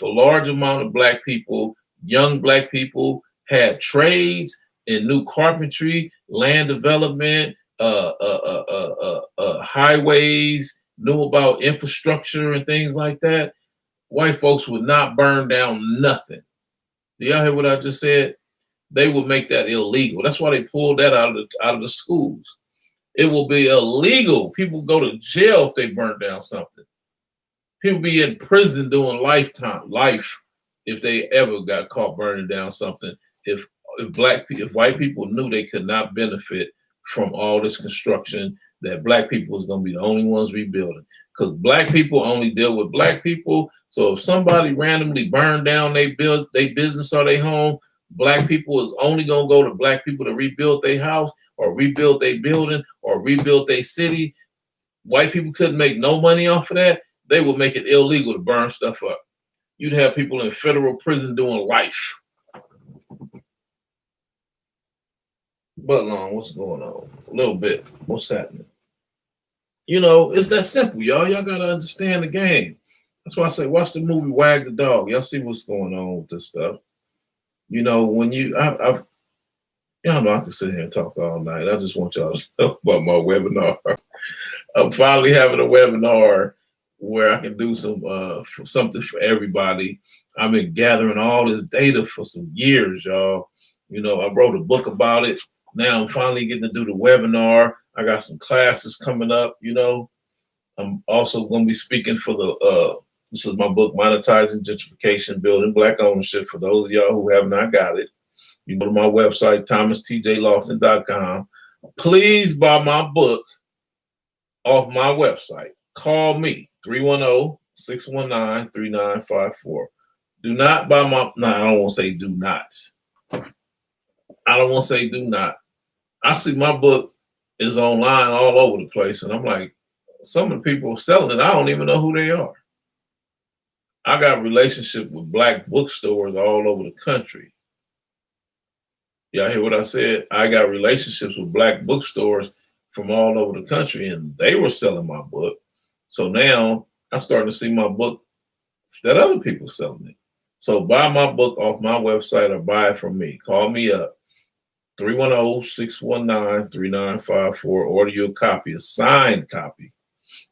a large amount of black people, young black people had trades and knew carpentry, land development, highways, knew about infrastructure and things like that, white folks would not burn down nothing. Do y'all hear what I just said? They would make that illegal. That's why they pulled that out of the schools. It will be illegal. People go to jail if they burn down something. People be in prison doing life if they ever got caught burning down something. If white people knew they could not benefit from all this construction, that black people is going to be the only ones rebuilding. Because black people only deal with black people. So if somebody randomly burned down their business or their home, black people is only going to go to black people to rebuild their house or rebuild their building or rebuild their city. White people couldn't make no money off of that. They would make it illegal to burn stuff up. You'd have people in federal prison doing life. But what's going on? A little bit. What's happening? You know, it's that simple, y'all. Y'all gotta understand the game. That's why I say watch the movie Wag the Dog. Y'all see what's going on with this stuff. You know, when y'all know I can sit here and talk all night. I just want y'all to know about my webinar. I'm finally having a webinar where I can do something for everybody. I've been gathering all this data for some years, y'all. You know, I wrote a book about it. Now I'm finally getting to do the webinar. I got some classes coming up, you know. I'm also going to be speaking for this is my book, Monetizing Gentrification, Building Black Ownership. For those of y'all who have not got it, you go to my website, thomastjlawson.com. Please buy my book off my website. Call me, 310-619-3954. Do not buy I don't want to say do not. I don't want to say do not. I see my book is online all over the place, and I'm like, some of the people selling it, I don't even know who they are. I got relationship with black bookstores all over the country. Y'all hear what I said? I got relationships with black bookstores from all over the country, and they were selling my book. So now I'm starting to see my book that other people selling it. So buy my book off my website or buy it from me. Call me up, 310-619-3954. Order your copy, a signed copy.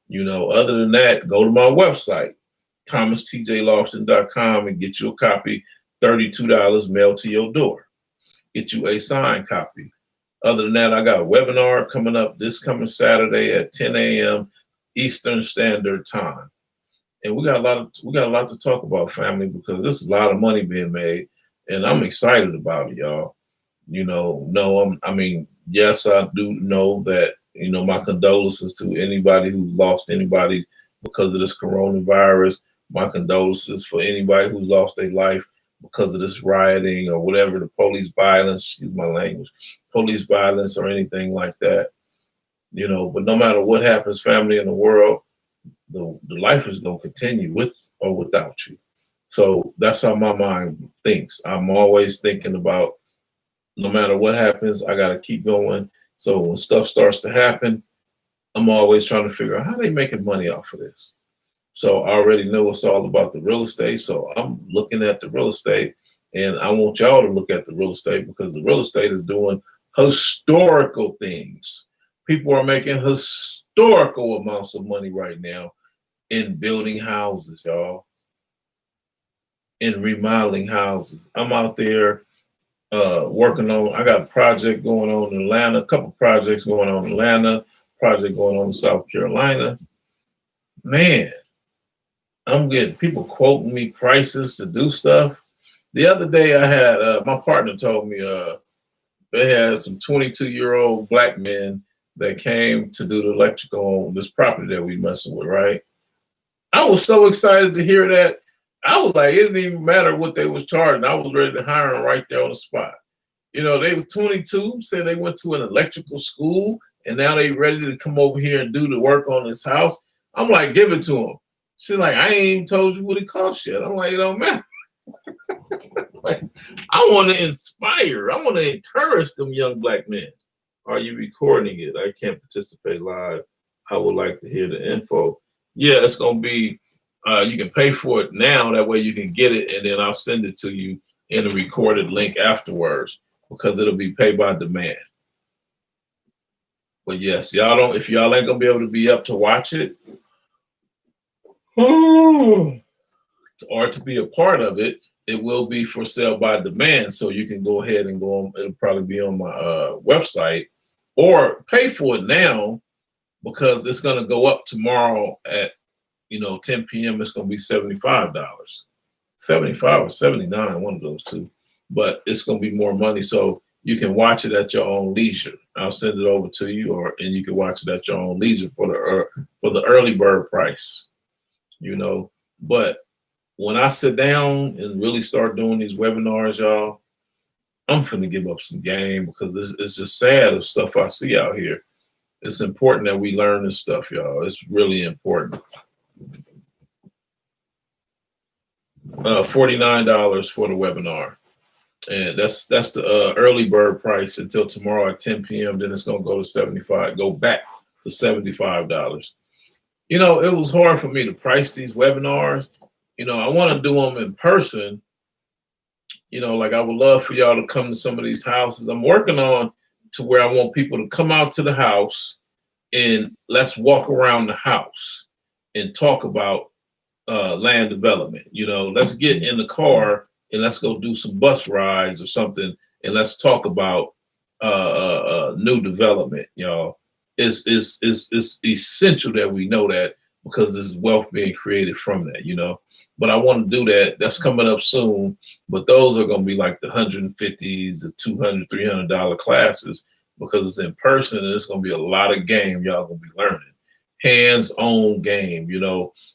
You know, other than that, go to my website, thomastjlawson.com, and get you a copy, $32 mailed to your door. Get you a signed copy. Other than that, I got a webinar coming up this coming Saturday at 10 a.m. Eastern Standard Time. And we got a lot to talk about, family, because there's a lot of money being made, and I'm excited about it, y'all. You know, yes, I do know that, you know, my condolences to anybody who's lost anybody because of this coronavirus. My condolences for anybody who's lost their life because of this rioting or whatever, the police violence, excuse my language, police violence or anything like that. You know, but no matter what happens, family, in the world, the life is going to continue with or without you. So that's how my mind thinks. I'm always thinking about, no matter what happens, I got to keep going. So when stuff starts to happen, I'm always trying to figure out how they making money off of this. So I already know it's all about the real estate. So I'm looking at the real estate, and I want y'all to look at the real estate, because the real estate is doing historical things. People are making historical amounts of money right now in building houses, y'all, in remodeling houses. I'm out there working on, I got a project going on in Atlanta, a couple projects going on in Atlanta, project going on in South Carolina. Man, I'm getting people quoting me prices to do stuff. The other day I had, my partner told me they had some 22-year-old black men that came to do the electrical on this property that we messing with, right? I was so excited to hear that. I was like, it didn't even matter what they was charging. I was ready to hire them right there on the spot. You know, they was 22, said they went to an electrical school, and now they ready to come over here and do the work on this house. I'm like, give it to them. She's like, I ain't even told you what it costs yet. I'm like, it don't matter. Like, I want to inspire. I want to encourage them young black men. Are you recording it? I can't participate live. I would like to hear the info. Yeah, it's gonna be. You can pay for it now. That way you can get it, and then I'll send it to you in a recorded link afterwards because it'll be pay by demand. But yes, y'all don't. If y'all ain't gonna be able to be up to watch it, or to be a part of it, it will be for sale by demand. So you can go ahead and go on. It'll probably be on my website, or pay for it now because it's gonna go up tomorrow at 10 p.m. It's gonna be $75, 75 or 79, one of those two. But it's gonna be more money, so you can watch it at your own leisure. I'll send it over to you, and you can watch it at your own leisure for the early bird price. But when I sit down and really start doing these webinars, y'all, I'm finna give up some game because it's just sad of stuff I see out here. It's important that we learn this stuff, y'all. It's really important. $49 for the webinar. And that's the early bird price until tomorrow at 10 p.m. Then it's gonna go to 75, go back to $75. It was hard for me to price these webinars. I want to do them in person. Like I would love for y'all to come to some of these houses. I'm working on to where I want people to come out to the house and let's walk around the house and talk about land development. Let's get in the car and let's go do some bus rides or something, and let's talk about new development. It's essential that we know that because there's wealth being created from that. But I want to do that. That's coming up soon. But those are going to be like the 150s, the $200, $300 classes because it's in person and it's going to be a lot of game y'all going to be learning. Hands-on game,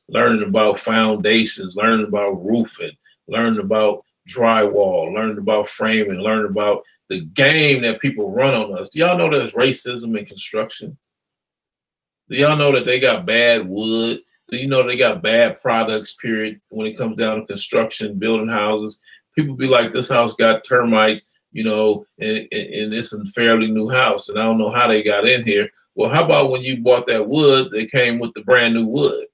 learning about foundations, learning about roofing, learning about drywall, learning about framing, learning about the game that people run on us. Do y'all know there's racism in construction? Do y'all know that they got bad wood? Do you know they got bad products, period, when it comes down to construction, building houses? People be like, this house got termites, and it's a fairly new house, and I don't know how they got in here. Well, how about when you bought that wood, they came with the brand new wood?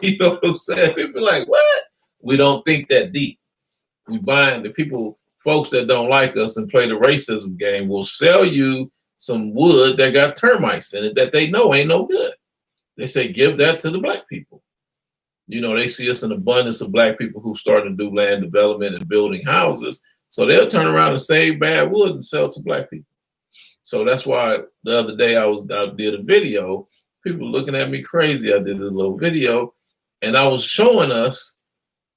You know what I'm saying? People be like, what? We don't think that deep. We buying the folks that don't like us and play the racism game will sell you some wood that got termites in it that they know ain't no good. They say, give that to the black people. They see us an abundance of black people who start to do land development and building houses. So they'll turn around and save bad wood and sell to black people. So that's why the other day I did a video. People looking at me crazy. I did this little video and I was showing us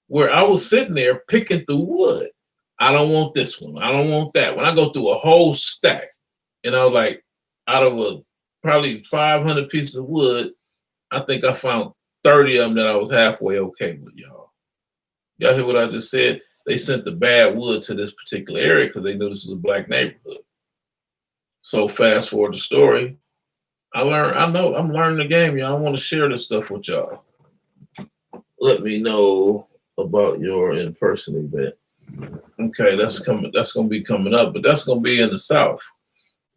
where I was sitting there picking through wood. I don't want this one. I don't want that one. I go through a whole stack and I was like, out of probably 500 pieces of wood, I think I found 30 of them that I was halfway okay with, y'all. Y'all hear what I just said? They sent the bad wood to this particular area because they knew this was a black neighborhood. So fast forward the story. I'm learning the game, y'all. I want to share this stuff with y'all. Let me know about your in-person event. Okay, that's coming. That's going to be coming up, but that's going to be in the South.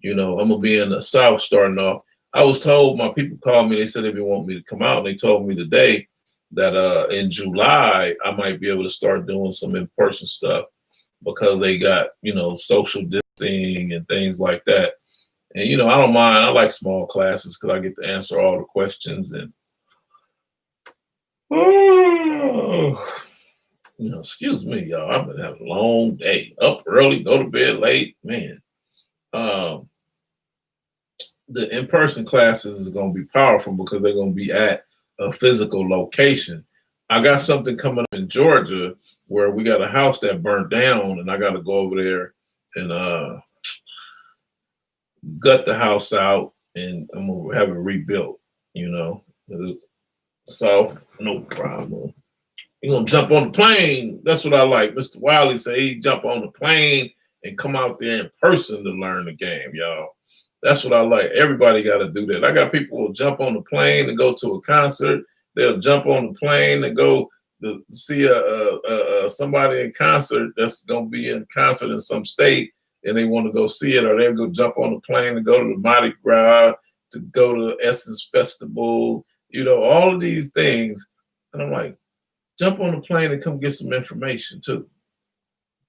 I'm going to be in the South starting off. I was told, my people called me, they said they want me to come out. And they told me today that in July, I might be able to start doing some in-person stuff because they got, social distancing and things like that. And, I don't mind. I like small classes because I get to answer all the questions. And, excuse me, y'all. I've been having a long day. Up early, go to bed late. Man. The in-person classes is going to be powerful because they're going to be at a physical location. I got something coming up in Georgia where we got a house that burnt down and I got to go over there and gut the house out and I'm going to have it rebuilt, So no problem. You're going to jump on the plane. That's what I like. Mr. Wiley said he'd jump on the plane and come out there in person to learn the game, y'all. That's what I like. Everybody got to do that. I got people who will jump on the plane and go to a concert. They'll jump on the plane and go to see somebody in concert that's going to be in concert in some state. and they want to go see it, or they'll go jump on the plane to go to the Mardi Gras, to go to the Essence Festival, all of these things. And I'm like, jump on the plane and come get some information too.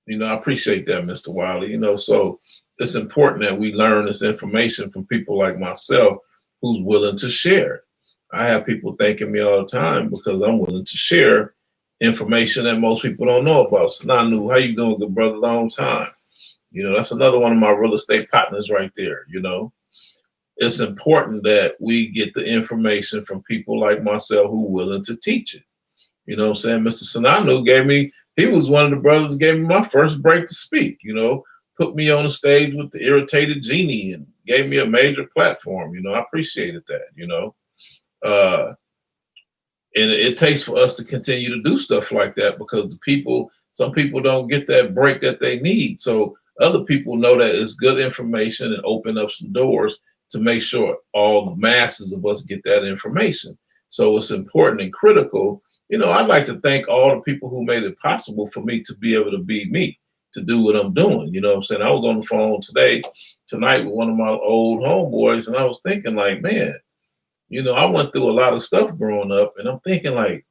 I appreciate that, Mr. Wiley. So it's important that we learn this information from people like myself who's willing to share. I have people thanking me all the time because I'm willing to share information that most people don't know about. So Nanu, how you doing, good brother? Long time. That's another one of my real estate partners right there. It's important that we get the information from people like myself who are willing to teach it. You know what I'm saying? Mr. Sananu he was one of the brothers that gave me my first break to speak, put me on the stage with the Irritated Genie and gave me a major platform. I appreciated that, and it takes for us to continue to do stuff like that because some people don't get that break that they need. So other people know that it's good information and open up some doors to make sure all the masses of us get that information. So it's important and critical. I'd like to thank all the people who made it possible for me to be able to be me, to do what I'm doing. You know what I'm saying? I was on the phone tonight with one of my old homeboys, and I was thinking like, man, I went through a lot of stuff growing up, and I'm thinking like,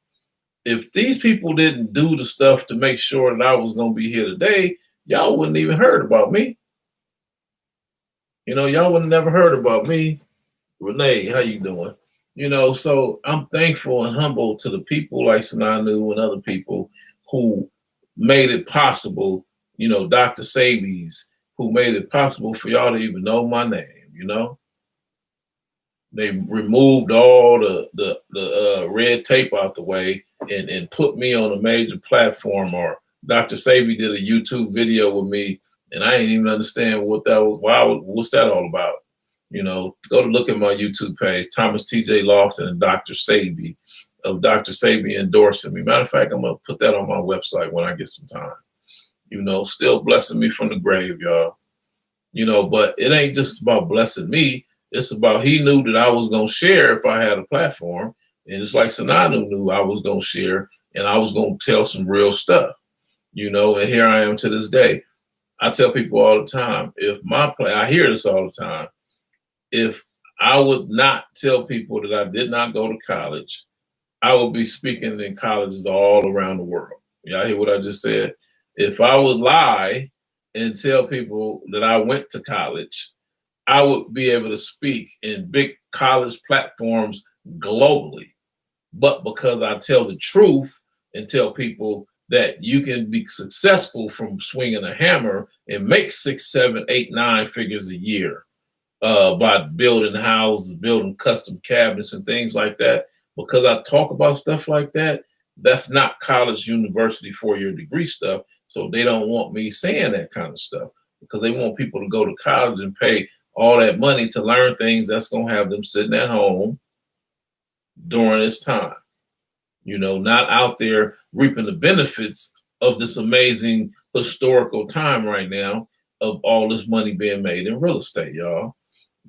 if these people didn't do the stuff to make sure that I was going to be here today, y'all wouldn't even heard about me. Y'all would have never heard about me. Renee, how you doing? So I'm thankful and humble to the people like Sananu and other people who made it possible, Dr. Sabies, who made it possible for y'all to even know my name, They removed all the red tape out the way and put me on a major platform. Or Dr. Sabi did a YouTube video with me, and I didn't even understand what that was. What's that all about? Go to look at my YouTube page, Thomas T.J. Lawson and Dr. Sabi, of Dr. Sabi endorsing me. Matter of fact, I'm going to put that on my website when I get some time. Still blessing me from the grave, y'all. But it ain't just about blessing me. It's about he knew that I was going to share if I had a platform. And it's like Sananu knew I was going to share and I was going to tell some real stuff, and here I am to this day. I tell people all the time, I hear this all the time, if I would not tell people that I did not go to college, I would be speaking in colleges all around the world. Y'all hear what I just said? If I would lie and tell people that I went to college, I would be able to speak in big college platforms globally. But because I tell the truth and tell people that you can be successful from swinging a hammer and make 6, 7, 8, 9 figures a year by building houses, building custom cabinets and things like that, because I talk about stuff like that, that's not college, university, 4-year degree stuff. So they don't want me saying that kind of stuff because they want people to go to college and pay all that money to learn things that's going to have them sitting at home during this time, not out there reaping the benefits of this amazing historical time right now of all this money being made in real estate, y'all.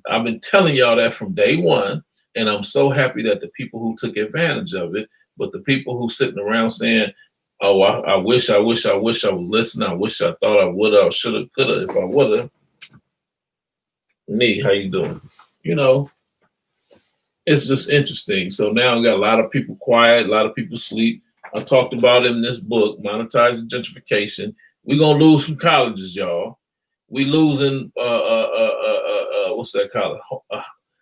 I've been telling y'all that from day one, and I'm so happy that the people who took advantage of it, but the people who sitting around saying, oh, I wish I was listening. I wish I thought I would have, should have, could have, if I would have. Nee, how you doing? It's just interesting. So now we got a lot of people quiet, a lot of people sleep. I talked about it in this book, Monetizing Gentrification. We're going to lose some colleges, y'all. We losing, what's that called?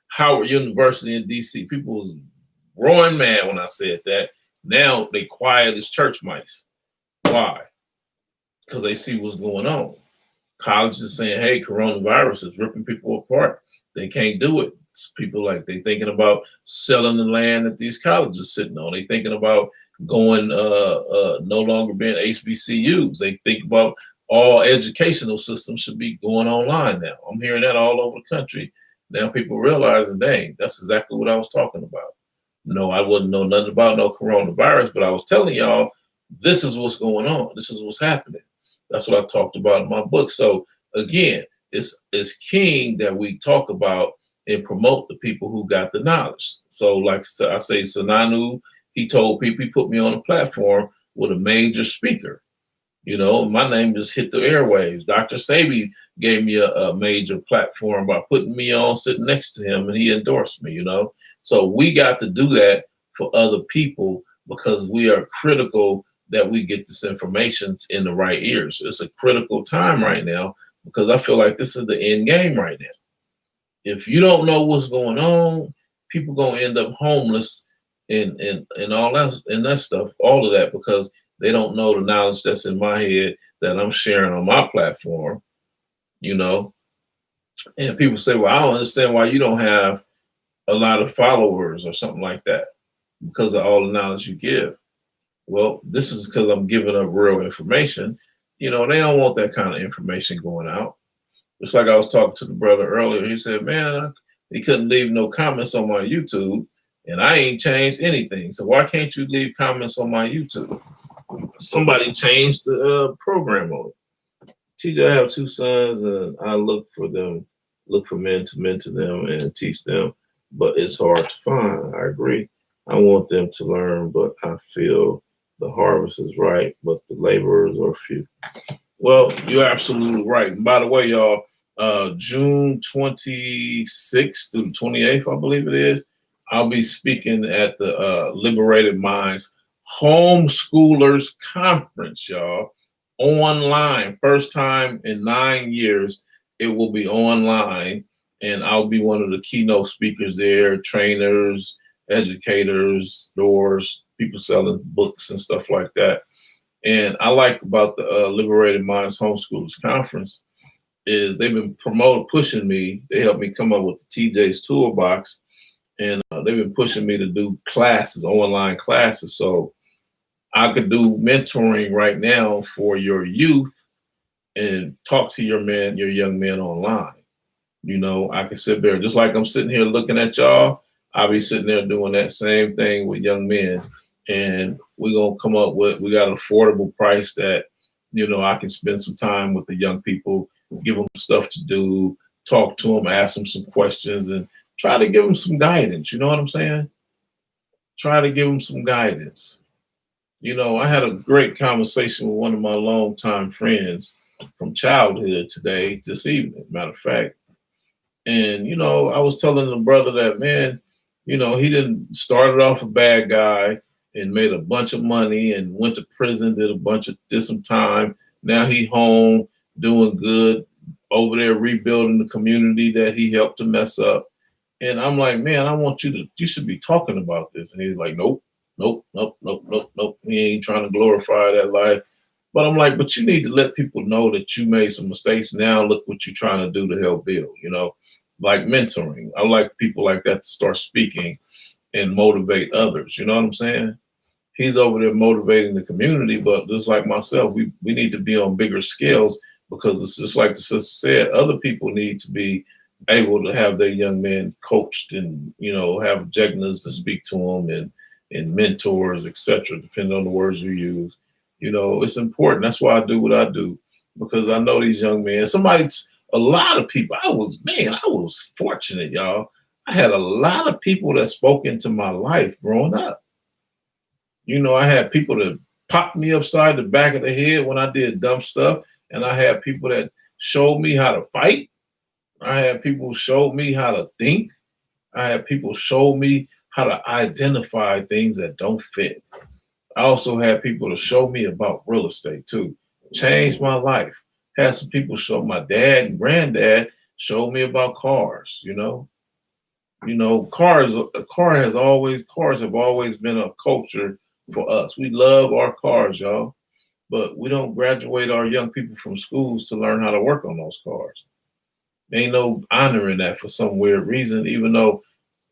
Howard University in D.C. People was roaring mad when I said that. Now they quiet as church mice. Why? Because they see what's going on. Colleges is saying, hey, coronavirus is ripping people apart. They can't do it. It's people they thinking about selling the land that these colleges sitting on. They thinking about going, no longer being HBCUs. They think about all educational systems should be going online now. I'm hearing that all over the country. Now people realizing, dang, that's exactly what I was talking about. No, I wouldn't know nothing about no coronavirus, but I was telling y'all, this is what's going on. This is what's happening. That's what I talked about in my book. So again, it's king that we talk about and promote the people who got the knowledge. So like I say, Sananu, he told people, he put me on a platform with a major speaker. You know, my name just hit the airwaves. Dr. Sabi gave me a major platform by putting me on sitting next to him, and he endorsed me, you know. So we got to do that for other people because we are critical that we get this information in the right ears. It's a critical time right now because I feel like this is the end game right now. If you don't know what's going on, people gonna end up homeless and all that stuff, all of that because they don't know the knowledge that's in my head that I'm sharing on my platform, you know. And people say, well, I don't understand why you don't have a lot of followers or something like that because of all the knowledge you give. Well, this is because I'm giving up real information. You know, they don't want that kind of information going out. Just like I was talking to the brother earlier, he said, man, he couldn't leave no comments on my YouTube, and I ain't changed anything. So why can't you leave comments on my YouTube? Somebody changed the program on it. TJ, I have two sons, and I look for men to mentor them and teach them, but it's hard to find. I agree. I want them to learn, but I feel the harvest is right, but the laborers are few. Well, you're absolutely right. And by the way, y'all, June 26th through 28th, I believe it is, I'll be speaking at the Liberated Minds Homeschoolers Conference, y'all, online. First time in 9 years, it will be online. And I'll be one of the keynote speakers there, trainers, educators, doors, people selling books and stuff like that. And I like about the Liberated Minds Homeschoolers Conference is they've been pushing me. They helped me come up with the TJ's Toolbox, and they've been pushing me to do classes, online classes. So I could do mentoring right now for your youth and talk to your young men online. You know, I can sit there just like I'm sitting here looking at y'all. I'll be sitting there doing that same thing with young men. And we're going to come up with, we got an affordable price that, you know, I can spend some time with the young people, give them stuff to do, talk to them, ask them some questions, and try to give them some guidance. You know what I'm saying? Try to give them some guidance. You know, I had a great conversation with one of my longtime friends from childhood this evening, matter of fact. And, you know, I was telling the brother that, man, you know, he didn't started off a bad guy and made a bunch of money and went to prison, did some time. Now he home doing good over there, rebuilding the community that he helped to mess up. And I'm like, man, you should be talking about this. And he's like, nope. He ain't trying to glorify that life. But I'm like, but you need to let people know that you made some mistakes. Now look what you're trying to do to help build, you know, like mentoring. I like people like that to start speaking and motivate others. You know what I'm saying? He's over there motivating the community, but just like myself, we need to be on bigger scales because it's just like the sister said, other people need to be able to have their young men coached and, you know, have jegnas to speak to them and mentors, etc., depending on the words you use. You know, it's important. That's why I do what I do, because I know these young men. A lot of people, I was fortunate, y'all. I had a lot of people that spoke into my life growing up. You know, I had people that popped me upside the back of the head when I did dumb stuff. And I had people that showed me how to fight. I had people show me how to think. I had people show me how to identify things that don't fit. I also had people to show me about real estate too. Changed my life. Had some people show my dad and granddad showed me about cars, you know. You know, cars have always been a culture for us. We love our cars, y'all, but we don't graduate our young people from schools to learn how to work on those cars. There ain't no honor in that for some weird reason, even though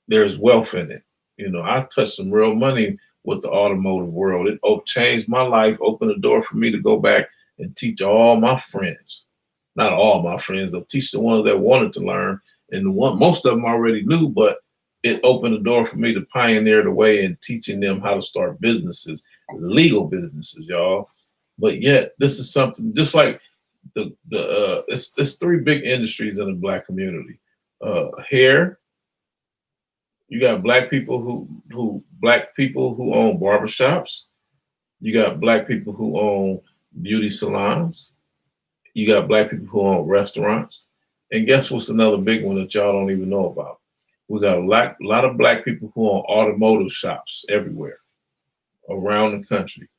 there's wealth in it. You know, I touched some real money with the automotive world. It changed my life, opened the door for me to go back and teach all my friends. Not all my friends, I'll teach the ones that wanted to learn. And most of them already knew, but it opened the door for me to pioneer the way in teaching them how to start businesses, legal businesses, y'all. But yet, this is something just like it's three big industries in the Black community. Hair. You got black people who own barbershops. You got black people who own beauty salons. You got black people who own restaurants. And guess what's another big one that y'all don't even know about? We got a lot of black people who own automotive shops everywhere around the country.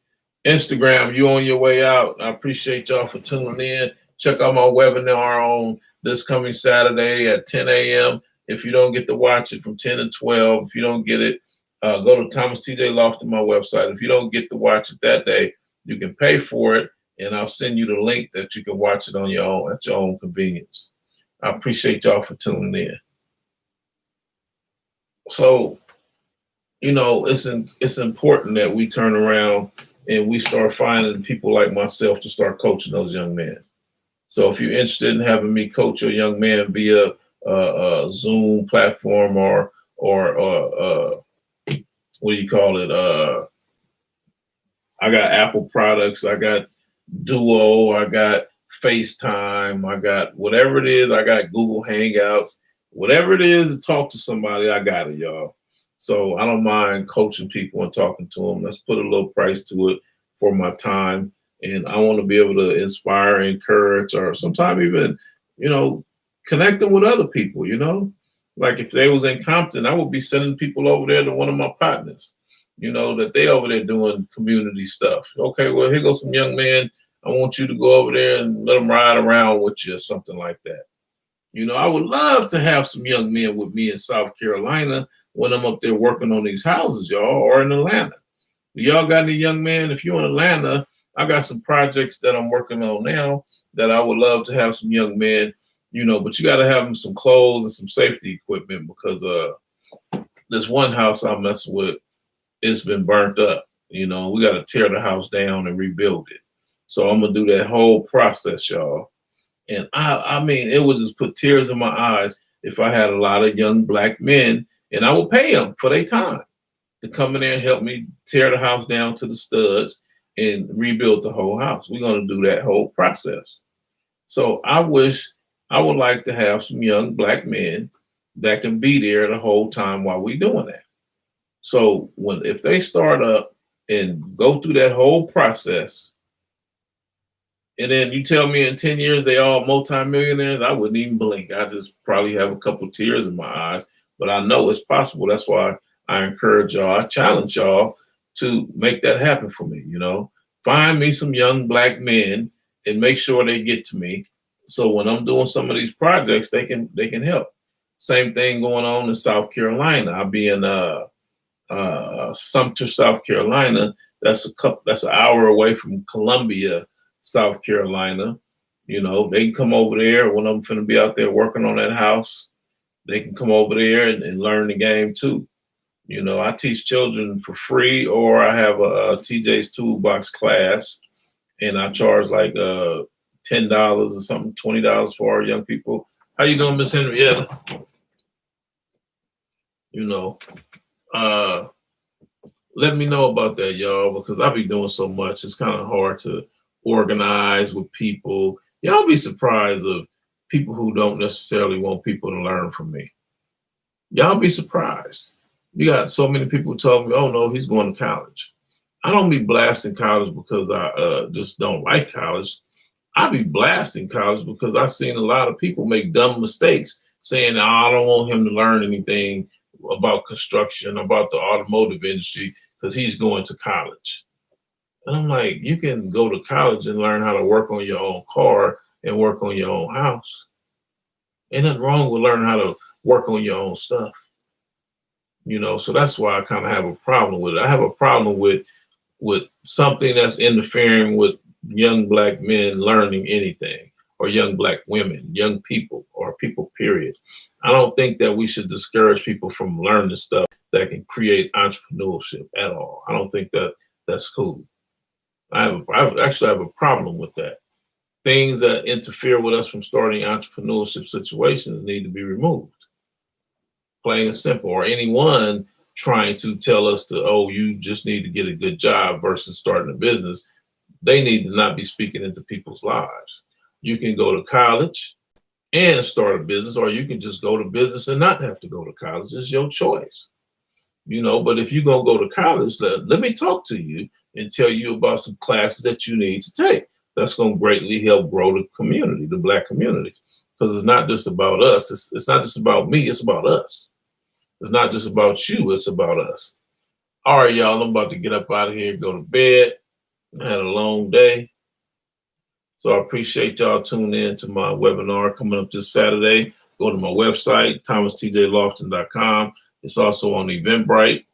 Instagram, you on your way out. I appreciate y'all for tuning in. Check out my webinar on this coming Saturday at 10 a.m. If you don't get to watch it from 10 to 12, if you don't get it, go to Thomas TJ Lofton, my website. If you don't get to watch it that day, you can pay for it, and I'll send you the link that you can watch it on your own at your own convenience. I appreciate y'all for tuning in. So, you know, it's important that we turn around and we start finding people like myself to start coaching those young men. So if you're interested in having me coach a young man via a Zoom platform or what do you call it? I got Apple products, I got Duo, I got FaceTime, I got whatever it is, I got Google Hangouts, whatever it is to talk to somebody, I got it, y'all. So I don't mind coaching people and talking to them. Let's put a little price to it for my time. And I want to be able to inspire, encourage, or sometimes even, you know, connect them with other people, you know. Like if they was in Compton, I would be sending people over there to one of my partners, you know, that they over there doing community stuff. Okay, well, here goes some young man. I want you to go over there and let them ride around with you or something like that. You know, I would love to have some young men with me in South Carolina when I'm up there working on these houses, y'all, or in Atlanta. Y'all got any young man? If you're in Atlanta, I got some projects that I'm working on now that I would love to have some young men, you know, but you got to have them some clothes and some safety equipment because this one house I'm messing with, it's been burnt up. You know, we got to tear the house down and rebuild it. So I'm going to do that whole process, y'all. And I mean, it would just put tears in my eyes if I had a lot of young black men, and I would pay them for their time to come in there and help me tear the house down to the studs and rebuild the whole house. We're going to do that whole process. So I would like to have some young black men that can be there the whole time while we're doing that. So if they start up and go through that whole process, and then you tell me in 10 years they all multimillionaires, I wouldn't even blink. I just probably have a couple tears in my eyes, but I know it's possible. That's why I encourage y'all, I challenge y'all to make that happen for me, you know. Find me some young black men and make sure they get to me. So when I'm doing some of these projects, they can help. Same thing going on in South Carolina. I'll be in Sumter, South Carolina. That's an hour away from Columbia, South Carolina. You know, they can come over there when I'm finna be out there working on that house. They can come over there and learn the game too. You know, I teach children for free, or I have a TJ's Toolbox class, and I charge like $10 or something, $20 for our young people. How you doing, Miss Henrietta? You know, let me know about that, y'all, because I be doing so much. It's kind of hard to organize with people. Y'all be surprised of people who don't necessarily want people to learn from me. Y'all be surprised. You got so many people telling me, oh no, he's going to college. I don't be blasting college because I just don't like college. I be blasting college because I've seen a lot of people make dumb mistakes saying, oh, I don't want him to learn anything about construction, about the automotive industry, because he's going to college. And I'm like, you can go to college and learn how to work on your own car and work on your own house. Ain't nothing wrong with learning how to work on your own stuff. You know, so that's why I kind of have a problem with it. I have a problem with something that's interfering with young black men learning anything, or young black women, young people, or people, period. I don't think that we should discourage people from learning stuff that can create entrepreneurship at all. I don't think that that's cool. I actually have a problem with that. Things that interfere with us from starting entrepreneurship situations need to be removed. Plain and simple. Or anyone trying to tell us to, oh, you just need to get a good job versus starting a business. They need to not be speaking into people's lives. You can go to college and start a business, or you can just go to business and not have to go to college. It's your choice. You know, but if you're going to go to college, let me talk to you. and tell you about some classes that you need to take. That's going to greatly help grow the community, the Black community, because it's not just about us. It's not just about me. It's about us. It's not just about you. It's about us. All right, y'all. I'm about to get up out of here, go to bed. I had a long day. So I appreciate y'all tuning in to my webinar coming up this Saturday. Go to my website, thomastjlofton.com. It's also on Eventbrite,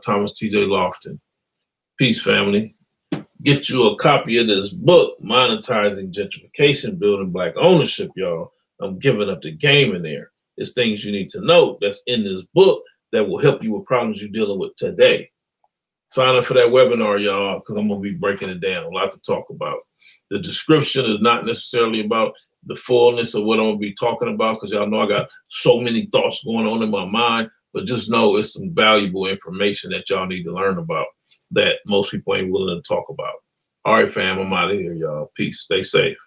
Thomas T.J. Lofton. Peace, family. Get you a copy of this book, Monetizing Gentrification, Building Black Ownership, y'all. I'm giving up the game in there. It's things you need to know that's in this book that will help you with problems you're dealing with today. Sign up for that webinar, y'all, because I'm going to be breaking it down. A lot to talk about. The description is not necessarily about the fullness of what I'm going to be talking about, because y'all know I got so many thoughts going on in my mind, but just know it's some valuable information that y'all need to learn about that most people ain't willing to talk about. All right, fam, I'm out of here, y'all. Peace. Stay safe.